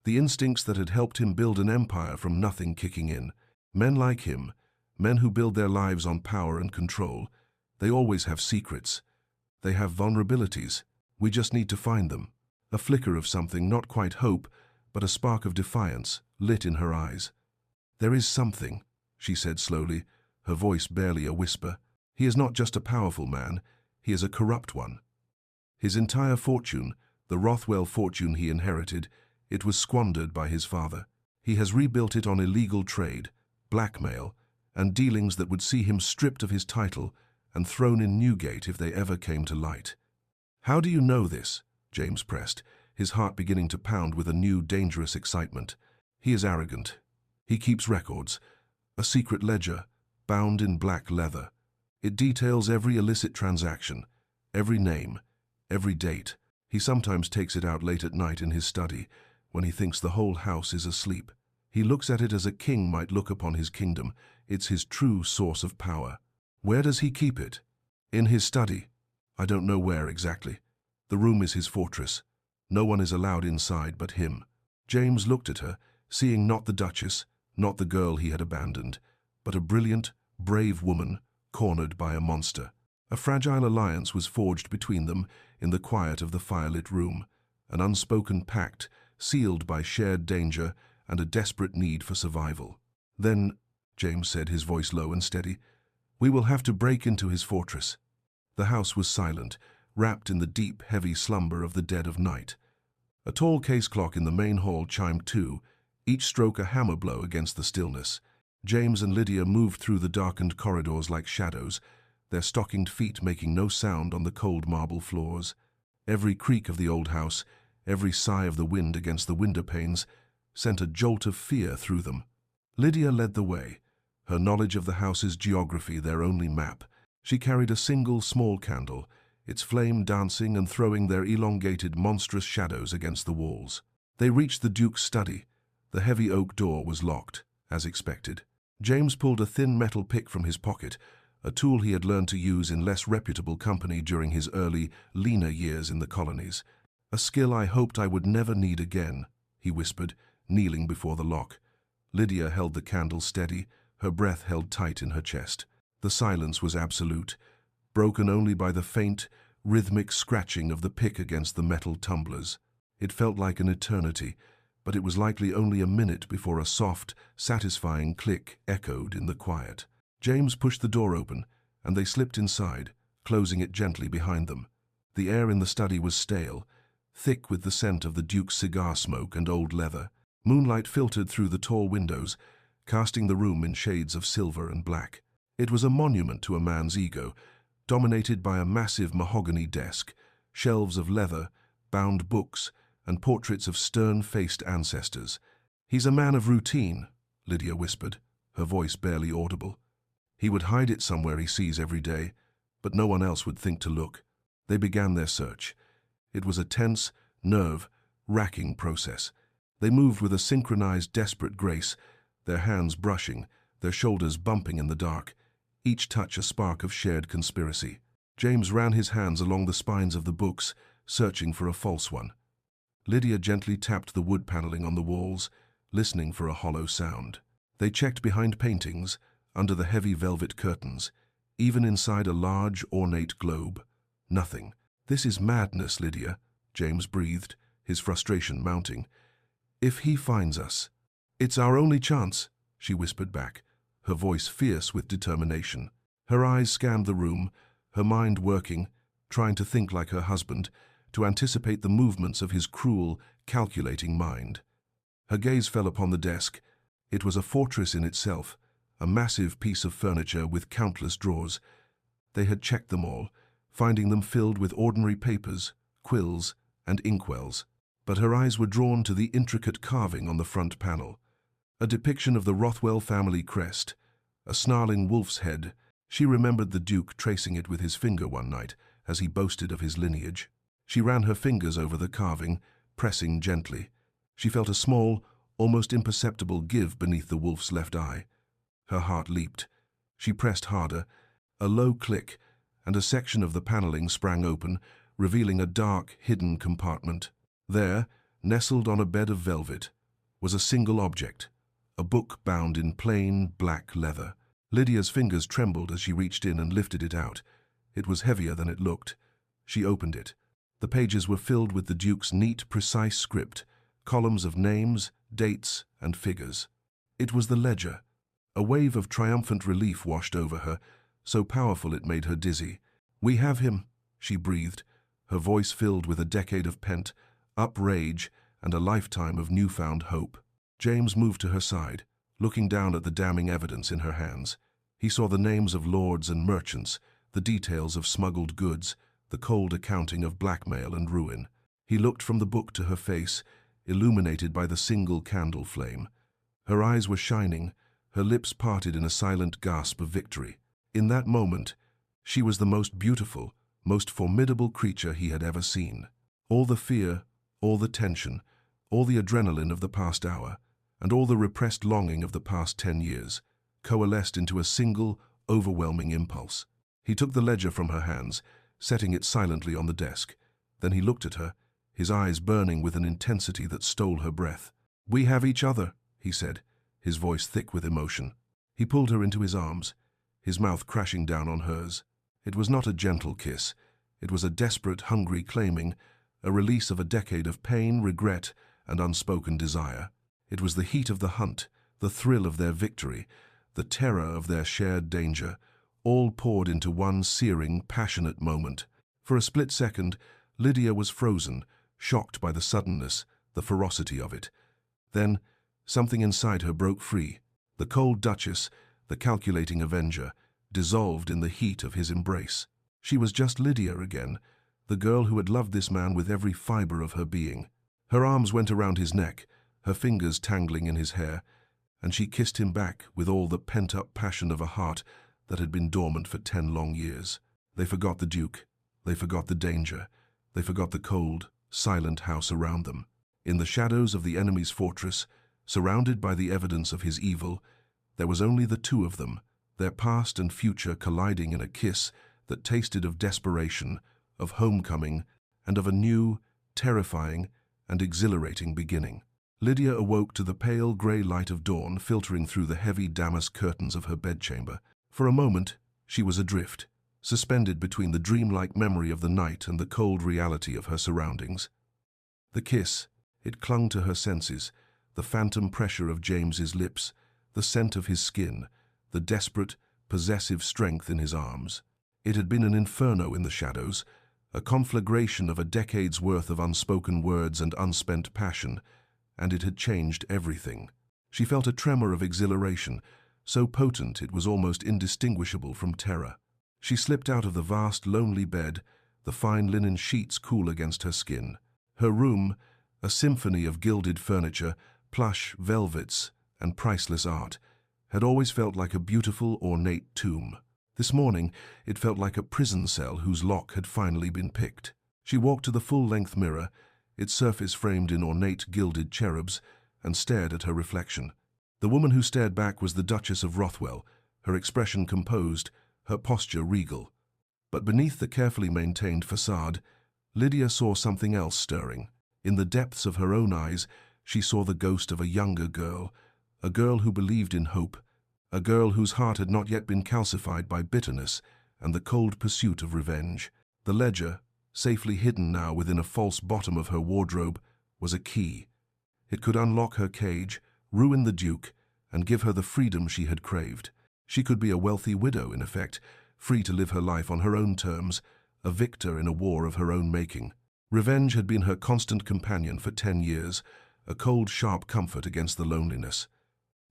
The instincts that had helped him build an empire from nothing kicking in. Men like him, men who build their lives on power and control, they always have secrets. They have vulnerabilities. We just need to find them. A flicker of something, not quite hope, but a spark of defiance, lit in her eyes. "There is something," she said slowly, her voice barely a whisper. "He is not just a powerful man, he is a corrupt one. His entire fortune, the Rothwell fortune he inherited, it was squandered by his father. He has rebuilt it on illegal trade, blackmail, and dealings that would see him stripped of his title and thrown in Newgate if they ever came to light." "How do you know this?" James pressed, his heart beginning to pound with a new, dangerous excitement. "He is arrogant. He keeps records. A secret ledger, bound in black leather. It details every illicit transaction, every name, every date. He sometimes takes it out late at night in his study, when he thinks the whole house is asleep. He looks at it as a king might look upon his kingdom. It's his true source of power." "Where does he keep it?" "In his study. I don't know where exactly. The room is his fortress. No one is allowed inside but him." James looked at her, seeing not the Duchess, not the girl he had abandoned, but a brilliant, brave woman cornered by a monster. A fragile alliance was forged between them in the quiet of the firelit room, an unspoken pact sealed by shared danger and a desperate need for survival. "Then," James said, his voice low and steady, "we will have to break into his fortress." The house was silent, wrapped in the deep, heavy slumber of the dead of night. A tall case clock in the main hall chimed 2, each stroke a hammer blow against the stillness. James and Lydia moved through the darkened corridors like shadows, their stockinged feet making no sound on the cold marble floors. Every creak of the old house, every sigh of the wind against the window panes, sent a jolt of fear through them. Lydia led the way, her knowledge of the house's geography their only map. She carried a single small candle, its flame dancing and throwing their elongated, monstrous shadows against the walls. They reached the Duke's study. The heavy oak door was locked, as expected. James pulled a thin metal pick from his pocket, a tool he had learned to use in less reputable company during his early, leaner years in the colonies. "A skill I hoped I would never need again," he whispered, kneeling before the lock. Lydia held the candle steady, her breath held tight in her chest. The silence was absolute, broken only by the faint, rhythmic scratching of the pick against the metal tumblers. It felt like an eternity, but it was likely only a minute before a soft, satisfying click echoed in the quiet. James pushed the door open, and they slipped inside, closing it gently behind them. The air in the study was stale, thick with the scent of the Duke's cigar smoke and old leather. Moonlight filtered through the tall windows, casting the room in shades of silver and black. It was a monument to a man's ego, dominated by a massive mahogany desk, shelves of leather, bound books, and portraits of stern-faced ancestors. "He's a man of routine," Lydia whispered, her voice barely audible. "He would hide it somewhere he sees every day, but no one else would think to look." They began their search. It was a tense, nerve-racking process. They moved with a synchronized, desperate grace, their hands brushing, their shoulders bumping in the dark, each touch a spark of shared conspiracy. James ran his hands along the spines of the books, searching for a false one. Lydia gently tapped the wood paneling on the walls, listening for a hollow sound. They checked behind paintings, under the heavy velvet curtains, even inside a large, ornate globe. Nothing. "This is madness, Lydia," James breathed, his frustration mounting. "If he finds us, it's our only chance," she whispered back, her voice fierce with determination. Her eyes scanned the room, her mind working, trying to think like her husband, to anticipate the movements of his cruel, calculating mind. Her gaze fell upon the desk. It was a fortress in itself, a massive piece of furniture with countless drawers. They had checked them all, finding them filled with ordinary papers, quills, and inkwells. But her eyes were drawn to the intricate carving on the front panel. A depiction of the Rothwell family crest, a snarling wolf's head. She remembered the Duke tracing it with his finger one night as he boasted of his lineage. She ran her fingers over the carving, pressing gently. She felt a small, almost imperceptible give beneath the wolf's left eye. Her heart leaped. She pressed harder. A low click, and a section of the paneling sprang open, revealing a dark, hidden compartment. There, nestled on a bed of velvet, was a single object, a book bound in plain, black leather. Lydia's fingers trembled as she reached in and lifted it out. It was heavier than it looked. She opened it. The pages were filled with the Duke's neat, precise script, columns of names, dates, and figures. It was the ledger. A wave of triumphant relief washed over her, so powerful it made her dizzy. "We have him," she breathed, her voice filled with a decade of pent-up rage and a lifetime of newfound hope. James moved to her side, looking down at the damning evidence in her hands. He saw the names of lords and merchants, the details of smuggled goods, the cold accounting of blackmail and ruin. He looked from the book to her face, illuminated by the single candle flame. Her eyes were shining, her lips parted in a silent gasp of victory. In that moment, she was the most beautiful, most formidable creature he had ever seen. All the fear, all the tension, all the adrenaline of the past hour, and all the repressed longing of the past 10 years, coalesced into a single, overwhelming impulse. He took the ledger from her hands, setting it silently on the desk. Then he looked at her, his eyes burning with an intensity that stole her breath. "We have each other," he said, his voice thick with emotion. He pulled her into his arms, his mouth crashing down on hers. It was not a gentle kiss. It was a desperate, hungry claiming, a release of a decade of pain, regret, and unspoken desire. It was the heat of the hunt, the thrill of their victory, the terror of their shared danger, all poured into one searing, passionate moment. For a split second, Lydia was frozen, shocked by the suddenness, the ferocity of it. Then, something inside her broke free. The cold Duchess, the calculating avenger, dissolved in the heat of his embrace. She was just Lydia again, the girl who had loved this man with every fiber of her being. Her arms went around his neck, her fingers tangling in his hair, and she kissed him back with all the pent-up passion of a heart that had been dormant for 10 long years. They forgot the Duke, they forgot the danger, they forgot the cold, silent house around them. In the shadows of the enemy's fortress, surrounded by the evidence of his evil, there was only the two of them, their past and future colliding in a kiss that tasted of desperation, of homecoming, and of a new, terrifying, and exhilarating beginning. Lydia awoke to the pale grey light of dawn filtering through the heavy damask curtains of her bedchamber. For a moment, she was adrift, suspended between the dreamlike memory of the night and the cold reality of her surroundings. The kiss, it clung to her senses, the phantom pressure of James's lips, the scent of his skin, the desperate, possessive strength in his arms. It had been an inferno in the shadows, a conflagration of a decade's worth of unspoken words and unspent passion, and it had changed everything. She felt a tremor of exhilaration, so potent it was almost indistinguishable from terror. She slipped out of the vast, lonely bed, the fine linen sheets cool against her skin. Her room, a symphony of gilded furniture, plush, velvets, and priceless art, had always felt like a beautiful, ornate tomb. This morning, it felt like a prison cell whose lock had finally been picked. She walked to the full-length mirror, its surface framed in ornate gilded cherubs, and stared at her reflection. The woman who stared back was the Duchess of Rothwell, her expression composed, her posture regal. But beneath the carefully maintained facade, Lydia saw something else stirring. In the depths of her own eyes, she saw the ghost of a younger girl, a girl who believed in hope, a girl whose heart had not yet been calcified by bitterness and the cold pursuit of revenge. The ledger, safely hidden now within a false bottom of her wardrobe, was a key. It could unlock her cage, ruin the Duke, and give her the freedom she had craved. She could be a wealthy widow, in effect, free to live her life on her own terms, a victor in a war of her own making. Revenge had been her constant companion for 10 years, a cold, sharp comfort against the loneliness.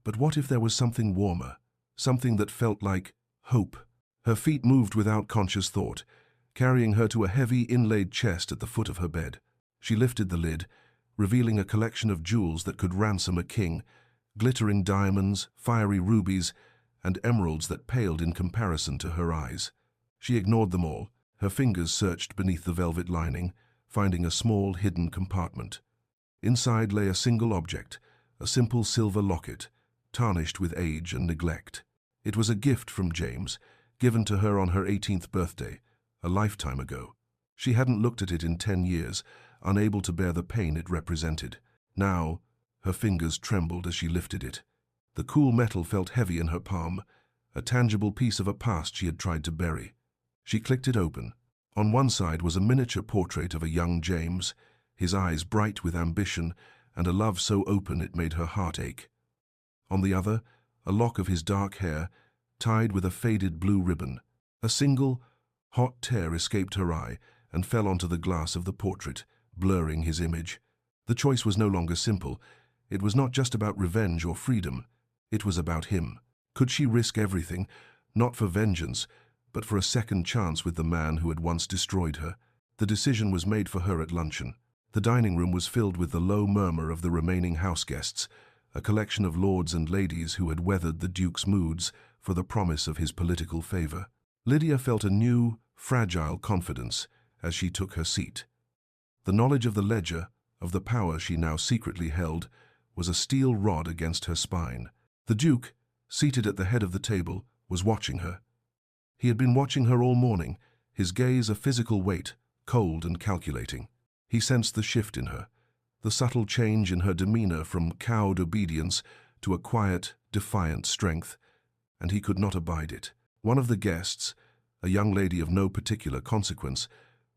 But what if there was something warmer, something that felt like hope? Her feet moved without conscious thought, carrying her to a heavy, inlaid chest at the foot of her bed. She lifted the lid, revealing a collection of jewels that could ransom a king, glittering diamonds, fiery rubies, and emeralds that paled in comparison to her eyes. She ignored them all. Her fingers searched beneath the velvet lining, finding a small, hidden compartment. Inside lay a single object, a simple silver locket, tarnished with age and neglect. It was a gift from James, given to her on her 18th birthday, a lifetime ago. She hadn't looked at it in 10 years, unable to bear the pain it represented. Now, her fingers trembled as she lifted it. The cool metal felt heavy in her palm, a tangible piece of a past she had tried to bury. She clicked it open. On one side was a miniature portrait of a young James, his eyes bright with ambition and a love so open it made her heart ache. On the other, a lock of his dark hair, tied with a faded blue ribbon. A single, hot tear escaped her eye and fell onto the glass of the portrait, blurring his image. The choice was no longer simple. It was not just about revenge or freedom. It was about him. Could she risk everything, not for vengeance, but for a second chance with the man who had once destroyed her? The decision was made for her at luncheon. The dining room was filled with the low murmur of the remaining house guests, a collection of lords and ladies who had weathered the Duke's moods for the promise of his political favor. Lydia felt a new, fragile confidence as she took her seat. The knowledge of the ledger, of the power she now secretly held, was a steel rod against her spine. The Duke, seated at the head of the table, was watching her. He had been watching her all morning, his gaze a physical weight, cold and calculating. He sensed the shift in her, the subtle change in her demeanor from cowed obedience to a quiet, defiant strength, and he could not abide it. One of the guests, a young lady of no particular consequence,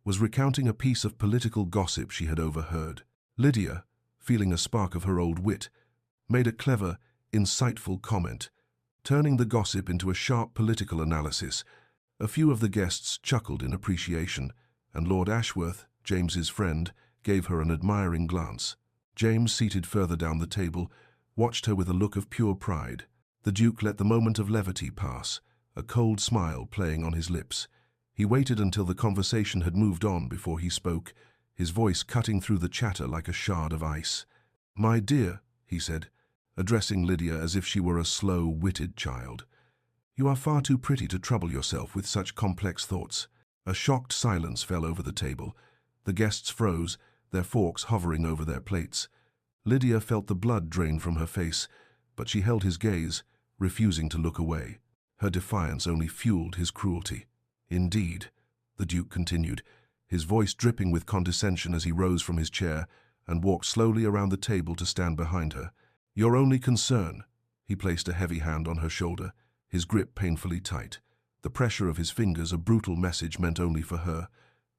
was recounting a piece of political gossip she had overheard. Lydia, feeling a spark of her old wit, made a clever, insightful comment, turning the gossip into a sharp political analysis. A few of the guests chuckled in appreciation, and Lord Ashworth, James's friend, gave her an admiring glance. James, seated further down the table, watched her with a look of pure pride. The Duke let the moment of levity pass, a cold smile playing on his lips. He waited until the conversation had moved on before he spoke, his voice cutting through the chatter like a shard of ice. "My dear," he said, addressing Lydia as if she were a slow-witted child, "you are far too pretty to trouble yourself with such complex thoughts." A shocked silence fell over the table. The guests froze, their forks hovering over their plates. Lydia felt the blood drain from her face, but she held his gaze, refusing to look away. Her defiance only fueled his cruelty. "Indeed," the Duke continued, his voice dripping with condescension as he rose from his chair and walked slowly around the table to stand behind her. "Your only concern," he placed a heavy hand on her shoulder, his grip painfully tight, the pressure of his fingers a brutal message meant only for her,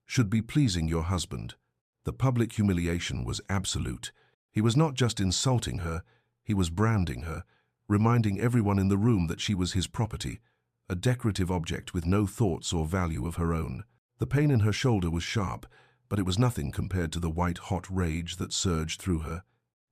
"should be pleasing your husband." The public humiliation was absolute. He was not just insulting her, he was branding her, reminding everyone in the room that she was his property, a decorative object with no thoughts or value of her own. The pain in her shoulder was sharp, but it was nothing compared to the white-hot rage that surged through her.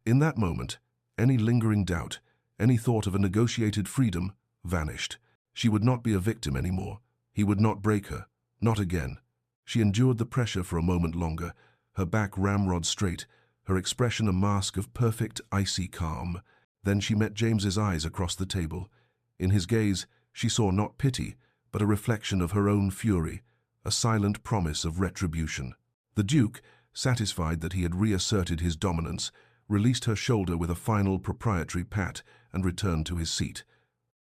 In that moment, any lingering doubt, any thought of a negotiated freedom, vanished. She would not be a victim anymore. He would not break her. Not again. She endured the pressure for a moment longer, her back ramrod straight, her expression a mask of perfect, icy calm. Then she met James's eyes across the table. In his gaze, she saw not pity, but a reflection of her own fury, a silent promise of retribution. The Duke, satisfied that he had reasserted his dominance, released her shoulder with a final proprietary pat and returned to his seat.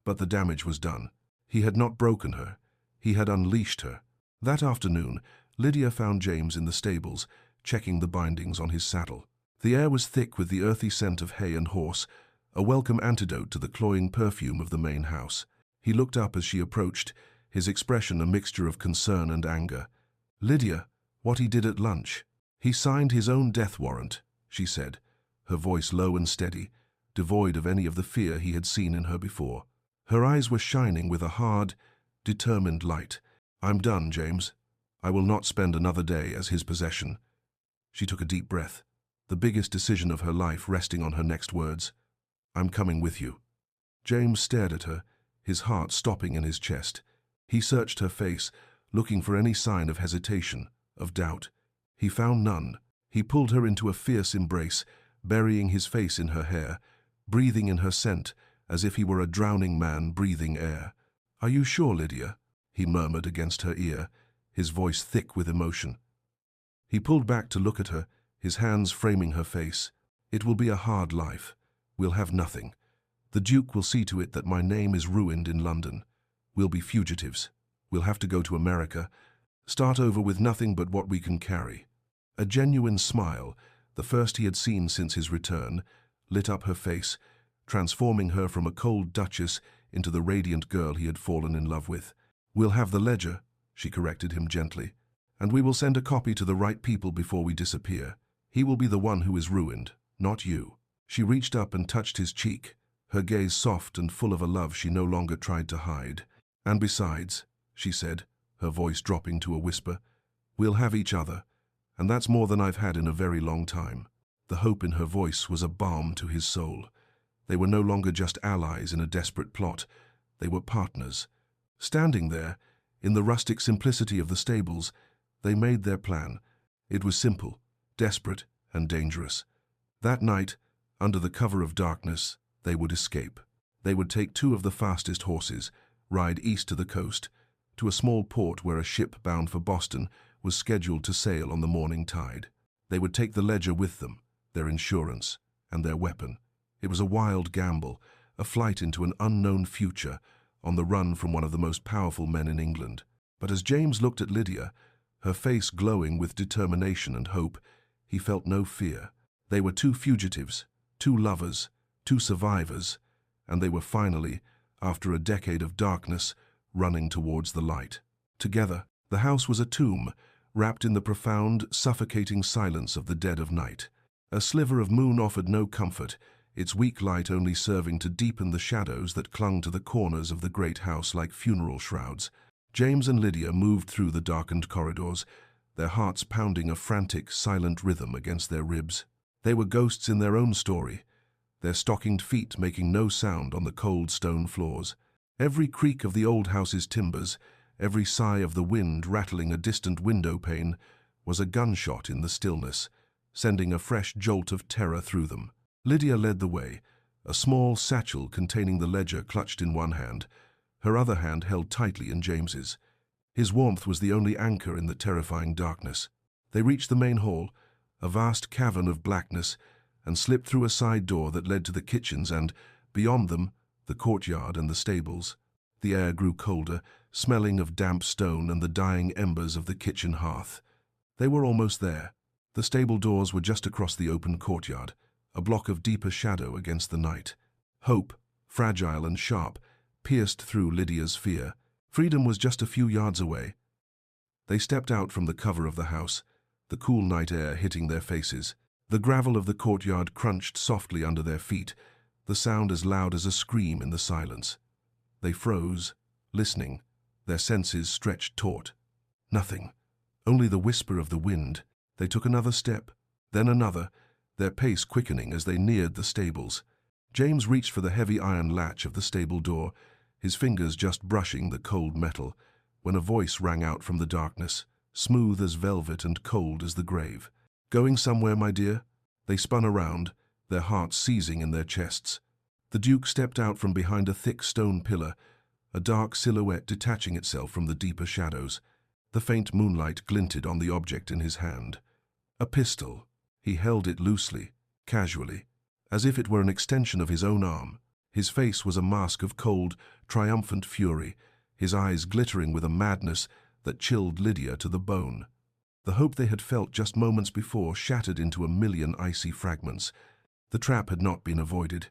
But the damage was done. He had not broken her. He had unleashed her. That afternoon, Lydia found James in the stables, checking the bindings on his saddle. The air was thick with the earthy scent of hay and horse, a welcome antidote to the cloying perfume of the main house. He looked up as she approached, his expression a mixture of concern and anger. "Lydia, what he did at lunch." "He signed his own death warrant," she said, her voice low and steady, devoid of any of the fear he had seen in her before. Her eyes were shining with a hard, determined light. "I'm done, James. I will not spend another day as his possession." She took a deep breath, the biggest decision of her life resting on her next words. "I'm coming with you." James stared at her, his heart stopping in his chest. He searched her face, looking for any sign of hesitation, of doubt. He found none. He pulled her into a fierce embrace, burying his face in her hair, breathing in her scent as if he were a drowning man breathing air. "Are you sure, Lydia?" he murmured against her ear, his voice thick with emotion. He pulled back to look at her, his hands framing her face. "It will be a hard life. We'll have nothing. The Duke will see to it that my name is ruined in London. We'll be fugitives. We'll have to go to America, start over with nothing but what we can carry." A genuine smile, the first he had seen since his return, lit up her face, transforming her from a cold duchess into the radiant girl he had fallen in love with. "We'll have the ledger," she corrected him gently, And we will send a copy to the right people before we disappear. He will be the one who is ruined, not you." She reached up and touched his cheek, her gaze soft and full of a love she no longer tried to hide. "And besides," she said, her voice dropping to a whisper, "we'll have each other, and that's more than I've had in a very long time." The hope in her voice was a balm to his soul. They were no longer just allies in a desperate plot. They were partners. Standing there, in the rustic simplicity of the stables, they made their plan. It was simple, desperate, and dangerous. That night, under the cover of darkness, they would escape. They would take 2 of the fastest horses, ride east to the coast, to a small port where a ship bound for Boston was scheduled to sail on the morning tide. They would take the ledger with them, their insurance, and their weapon. It was a wild gamble, a flight into an unknown future, on the run from one of the most powerful men in England. But as James looked at Lydia, her face glowing with determination and hope, he felt no fear. They were 2 fugitives, 2 lovers, 2 survivors, and they were finally, after a decade of darkness, running towards the light. Together, the house was a tomb, wrapped in the profound, suffocating silence of the dead of night. A sliver of moon offered no comfort, its weak light only serving to deepen the shadows that clung to the corners of the great house like funeral shrouds. James and Lydia moved through the darkened corridors, their hearts pounding a frantic, silent rhythm against their ribs. They were ghosts in their own story, their stockinged feet making no sound on the cold stone floors. Every creak of the old house's timbers, every sigh of the wind rattling a distant window pane, was a gunshot in the stillness, sending a fresh jolt of terror through them. Lydia led the way, a small satchel containing the ledger clutched in one hand, her other hand held tightly in James's. His warmth was the only anchor in the terrifying darkness. They reached the main hall, a vast cavern of blackness, and slipped through a side door that led to the kitchens and, beyond them, the courtyard and the stables. The air grew colder, smelling of damp stone and the dying embers of the kitchen hearth. They were almost there. The stable doors were just across the open courtyard, a block of deeper shadow against the night. Hope, fragile and sharp, pierced through Lydia's fear. Freedom was just a few yards away. They stepped out from the cover of the house, the cool night air hitting their faces. The gravel of the courtyard crunched softly under their feet, the sound as loud as a scream in the silence. They froze, listening, their senses stretched taut. Nothing, only the whisper of the wind. They took another step, then another, their pace quickening as they neared the stables. James reached for the heavy iron latch of the stable door, his fingers just brushing the cold metal, when a voice rang out from the darkness, smooth as velvet and cold as the grave. "Going somewhere, my dear?" They spun around, their hearts seizing in their chests. The Duke stepped out from behind a thick stone pillar, a dark silhouette detaching itself from the deeper shadows. The faint moonlight glinted on the object in his hand. A pistol. He held it loosely, casually, as if it were an extension of his own arm. His face was a mask of cold, triumphant fury, his eyes glittering with a madness that chilled Lydia to the bone. The hope they had felt just moments before shattered into a million icy fragments. The trap had not been avoided.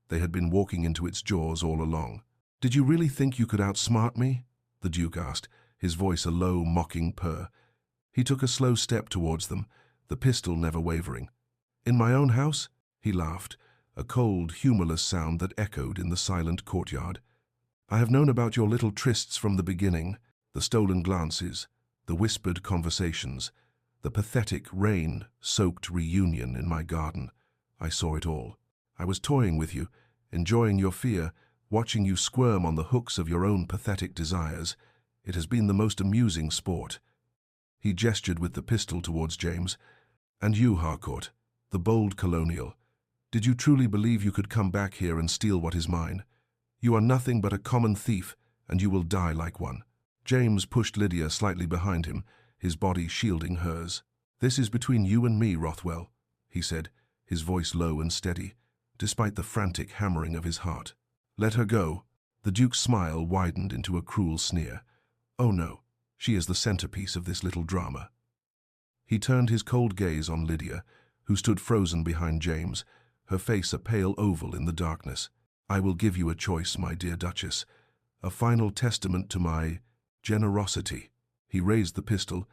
They had been walking into its jaws all along. "Did you really think you could outsmart me?" the Duke asked, his voice a low, mocking purr. He took a slow step towards them, the pistol never wavering. "In my own house?" he laughed, a cold, humorless sound that echoed in the silent courtyard. "I have known about your little trysts from the beginning, the stolen glances, the whispered conversations, the pathetic, rain-soaked reunion in my garden. I saw it all. I was toying with you, enjoying your fear, watching you squirm on the hooks of your own pathetic desires. It has been the most amusing sport." He gestured with the pistol towards James. "And you, Harcourt, the bold colonial, did you truly believe you could come back here and steal what is mine? You are nothing but a common thief, and you will die like one." James pushed Lydia slightly behind him, his body shielding hers. "This is between you and me, Rothwell," he said, his voice low and steady, despite the frantic hammering of his heart. "Let her go." The Duke's smile widened into a cruel sneer. "Oh no, she is the centerpiece of this little drama." He turned his cold gaze on Lydia, who stood frozen behind James, her face a pale oval in the darkness. "I will give you a choice, my dear Duchess, a final testament to my generosity." He raised the pistol,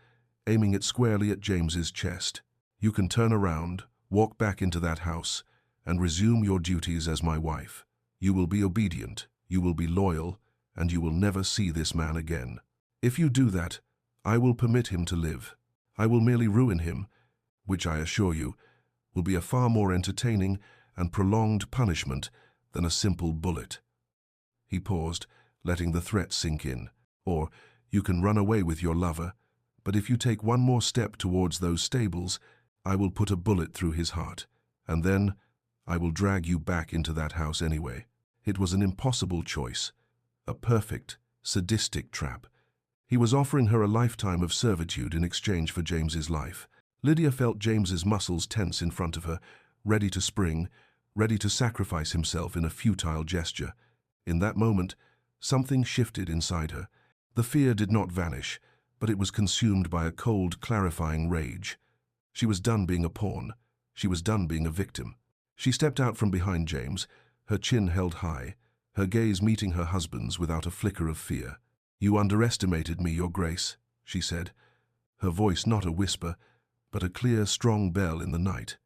aiming it squarely at James's chest. "You can turn around, walk back into that house, and resume your duties as my wife. You will be obedient, you will be loyal, and you will never see this man again. If you do that, I will permit him to live. I will merely ruin him, which I assure you will be a far more entertaining and prolonged punishment than a simple bullet." He paused, letting the threat sink in. "Or you can run away with your lover, but if you take one more step towards those stables, I will put a bullet through his heart, and then I will drag you back into that house anyway." It was an impossible choice, a perfect, sadistic trap. He was offering her a lifetime of servitude in exchange for James's life. Lydia felt James's muscles tense in front of her, ready to spring, ready to sacrifice himself in a futile gesture. In that moment, something shifted inside her. The fear did not vanish, but it was consumed by a cold, clarifying rage. She was done being a pawn. She was done being a victim. She stepped out from behind James, her chin held high, her gaze meeting her husband's without a flicker of fear. "You underestimated me, Your Grace," she said, her voice not a whisper, but a clear, strong bell in the night.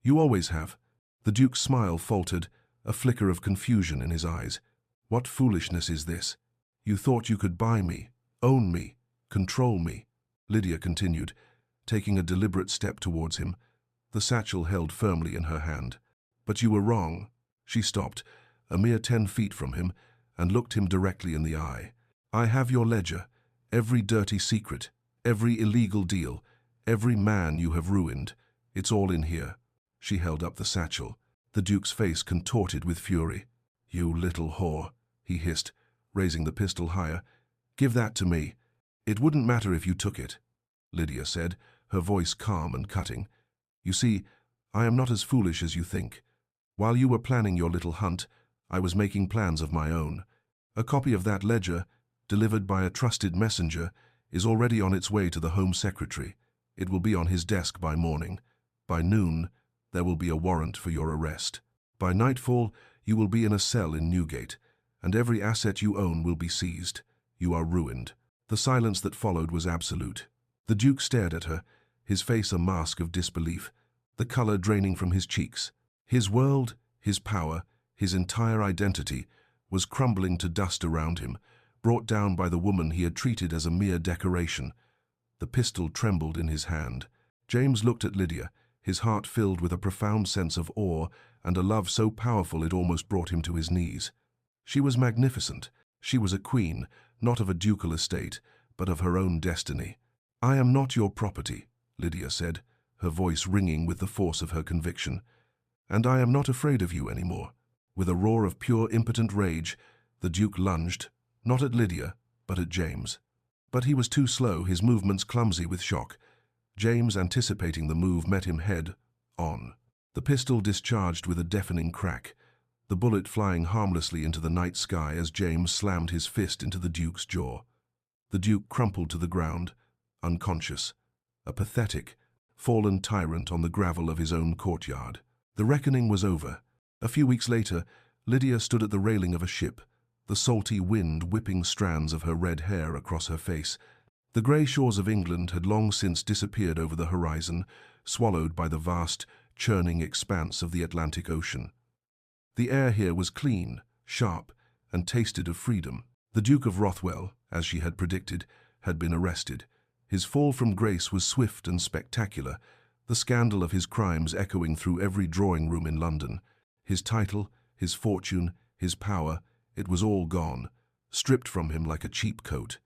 "You always have." The Duke's smile faltered, a flicker of confusion in his eyes. "What foolishness is this? You thought you could buy me, own me, control me," Lydia continued, taking a deliberate step towards him, the satchel held firmly in her hand. "But you were wrong." She stopped, a mere 10 feet from him, and looked him directly in the eye. "I have your ledger, every dirty secret, every illegal deal, every man you have ruined. It's all in here." She held up the satchel. The Duke's face contorted with fury. "You little whore," he hissed, raising the pistol higher. "Give that to me." "It wouldn't matter if you took it," Lydia said, her voice calm and cutting. "You see, I am not as foolish as you think. While you were planning your little hunt, I was making plans of my own. A copy of that ledger, delivered by a trusted messenger, is already on its way to the Home Secretary. It will be on his desk by morning. By noon, there will be a warrant for your arrest. By nightfall, you will be in a cell in Newgate, and every asset you own will be seized. You are ruined." The silence that followed was absolute. The Duke stared at her, his face a mask of disbelief, the color draining from his cheeks. His world, his power, his entire identity was crumbling to dust around him, brought down by the woman he had treated as a mere decoration. The pistol trembled in his hand. James looked at Lydia, his heart filled with a profound sense of awe and a love so powerful it almost brought him to his knees. She was magnificent. She was a queen, not of a ducal estate, but of her own destiny. "I am not your property," Lydia said, her voice ringing with the force of her conviction. "And I am not afraid of you anymore." With a roar of pure, impotent rage, the Duke lunged, not at Lydia, but at James. But he was too slow, his movements clumsy with shock. James, anticipating the move, met him head on. The pistol discharged with a deafening crack, the bullet flying harmlessly into the night sky as James slammed his fist into the Duke's jaw. The Duke crumpled to the ground, unconscious, a pathetic, fallen tyrant on the gravel of his own courtyard. The reckoning was over. A few weeks later, Lydia stood at the railing of a ship, the salty wind whipping strands of her red hair across her face. The grey shores of England had long since disappeared over the horizon, swallowed by the vast, churning expanse of the Atlantic Ocean. The air here was clean, sharp, and tasted of freedom. The Duke of Rothwell, as she had predicted, had been arrested. His fall from grace was swift and spectacular, the scandal of his crimes echoing through every drawing room in London. His title, his fortune, his power, it was all gone, stripped from him like a cheap coat.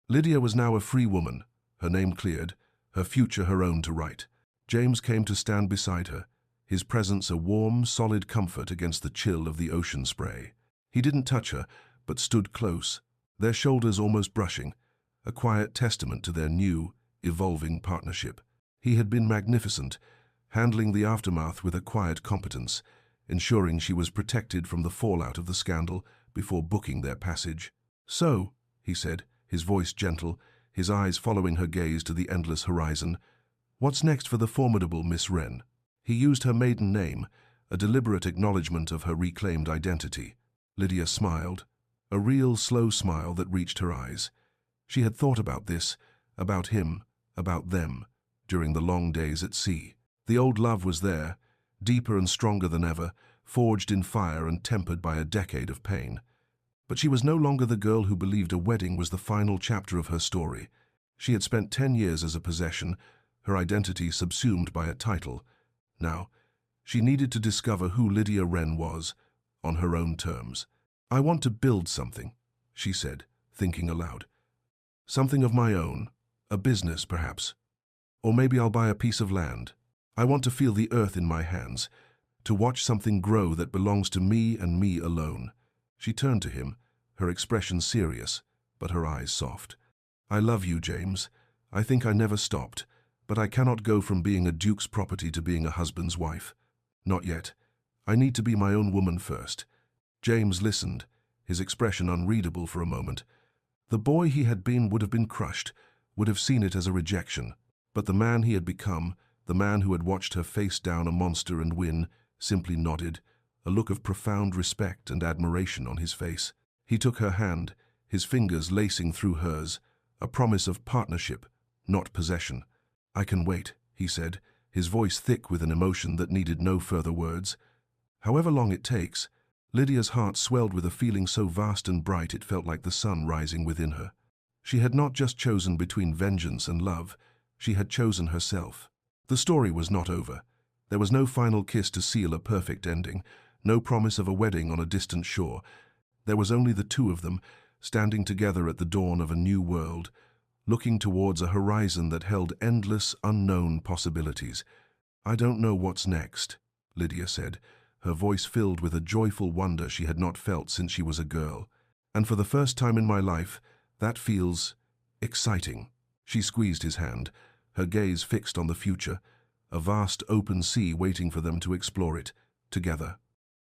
Lydia was now a free woman, her name cleared, her future her own to write. James came to stand beside her, his presence a warm, solid comfort against the chill of the ocean spray. He didn't touch her, but stood close, their shoulders almost brushing, a quiet testament to their new, evolving partnership. He had been magnificent, handling the aftermath with a quiet competence, ensuring she was protected from the fallout of the scandal before booking their passage. "So," he said, his voice gentle, his eyes following her gaze to the endless horizon, "what's next for the formidable Miss Wren?" He used her maiden name, a deliberate acknowledgement of her reclaimed identity. Lydia smiled, a real, slow smile that reached her eyes. She had thought about this, about him, about them, during the long days at sea. The old love was there, deeper and stronger than ever, forged in fire and tempered by a decade of pain. But she was no longer the girl who believed a wedding was the final chapter of her story. She had spent 10 years as a possession, her identity subsumed by a title. Now, she needed to discover who Lydia Wren was, on her own terms. "I want to build something," she said, thinking aloud. "Something of my own, a business perhaps. Or maybe I'll buy a piece of land. I want to feel the earth in my hands, to watch something grow that belongs to me and me alone." She turned to him, her expression serious, but her eyes soft. "I love you, James. I think I never stopped, but I cannot go from being a duke's property to being a husband's wife. Not yet. I need to be my own woman first." James listened, his expression unreadable for a moment. The boy he had been would have been crushed, would have seen it as a rejection. But the man he had become, the man who had watched her face down a monster and win, simply nodded, a look of profound respect and admiration on his face. He took her hand, his fingers lacing through hers, a promise of partnership, not possession. "I can wait," he said, his voice thick with an emotion that needed no further words. "However long it takes." Lydia's heart swelled with a feeling so vast and bright it felt like the sun rising within her. She had not just chosen between vengeance and love, she had chosen herself. The story was not over. There was no final kiss to seal a perfect ending, no promise of a wedding on a distant shore. There was only the two of them, standing together at the dawn of a new world, looking towards a horizon that held endless, unknown possibilities. "I don't know what's next," Lydia said, her voice filled with a joyful wonder she had not felt since she was a girl. "And for the first time in my life, that feels exciting." She squeezed his hand, her gaze fixed on the future, a vast open sea waiting for them to explore it, together.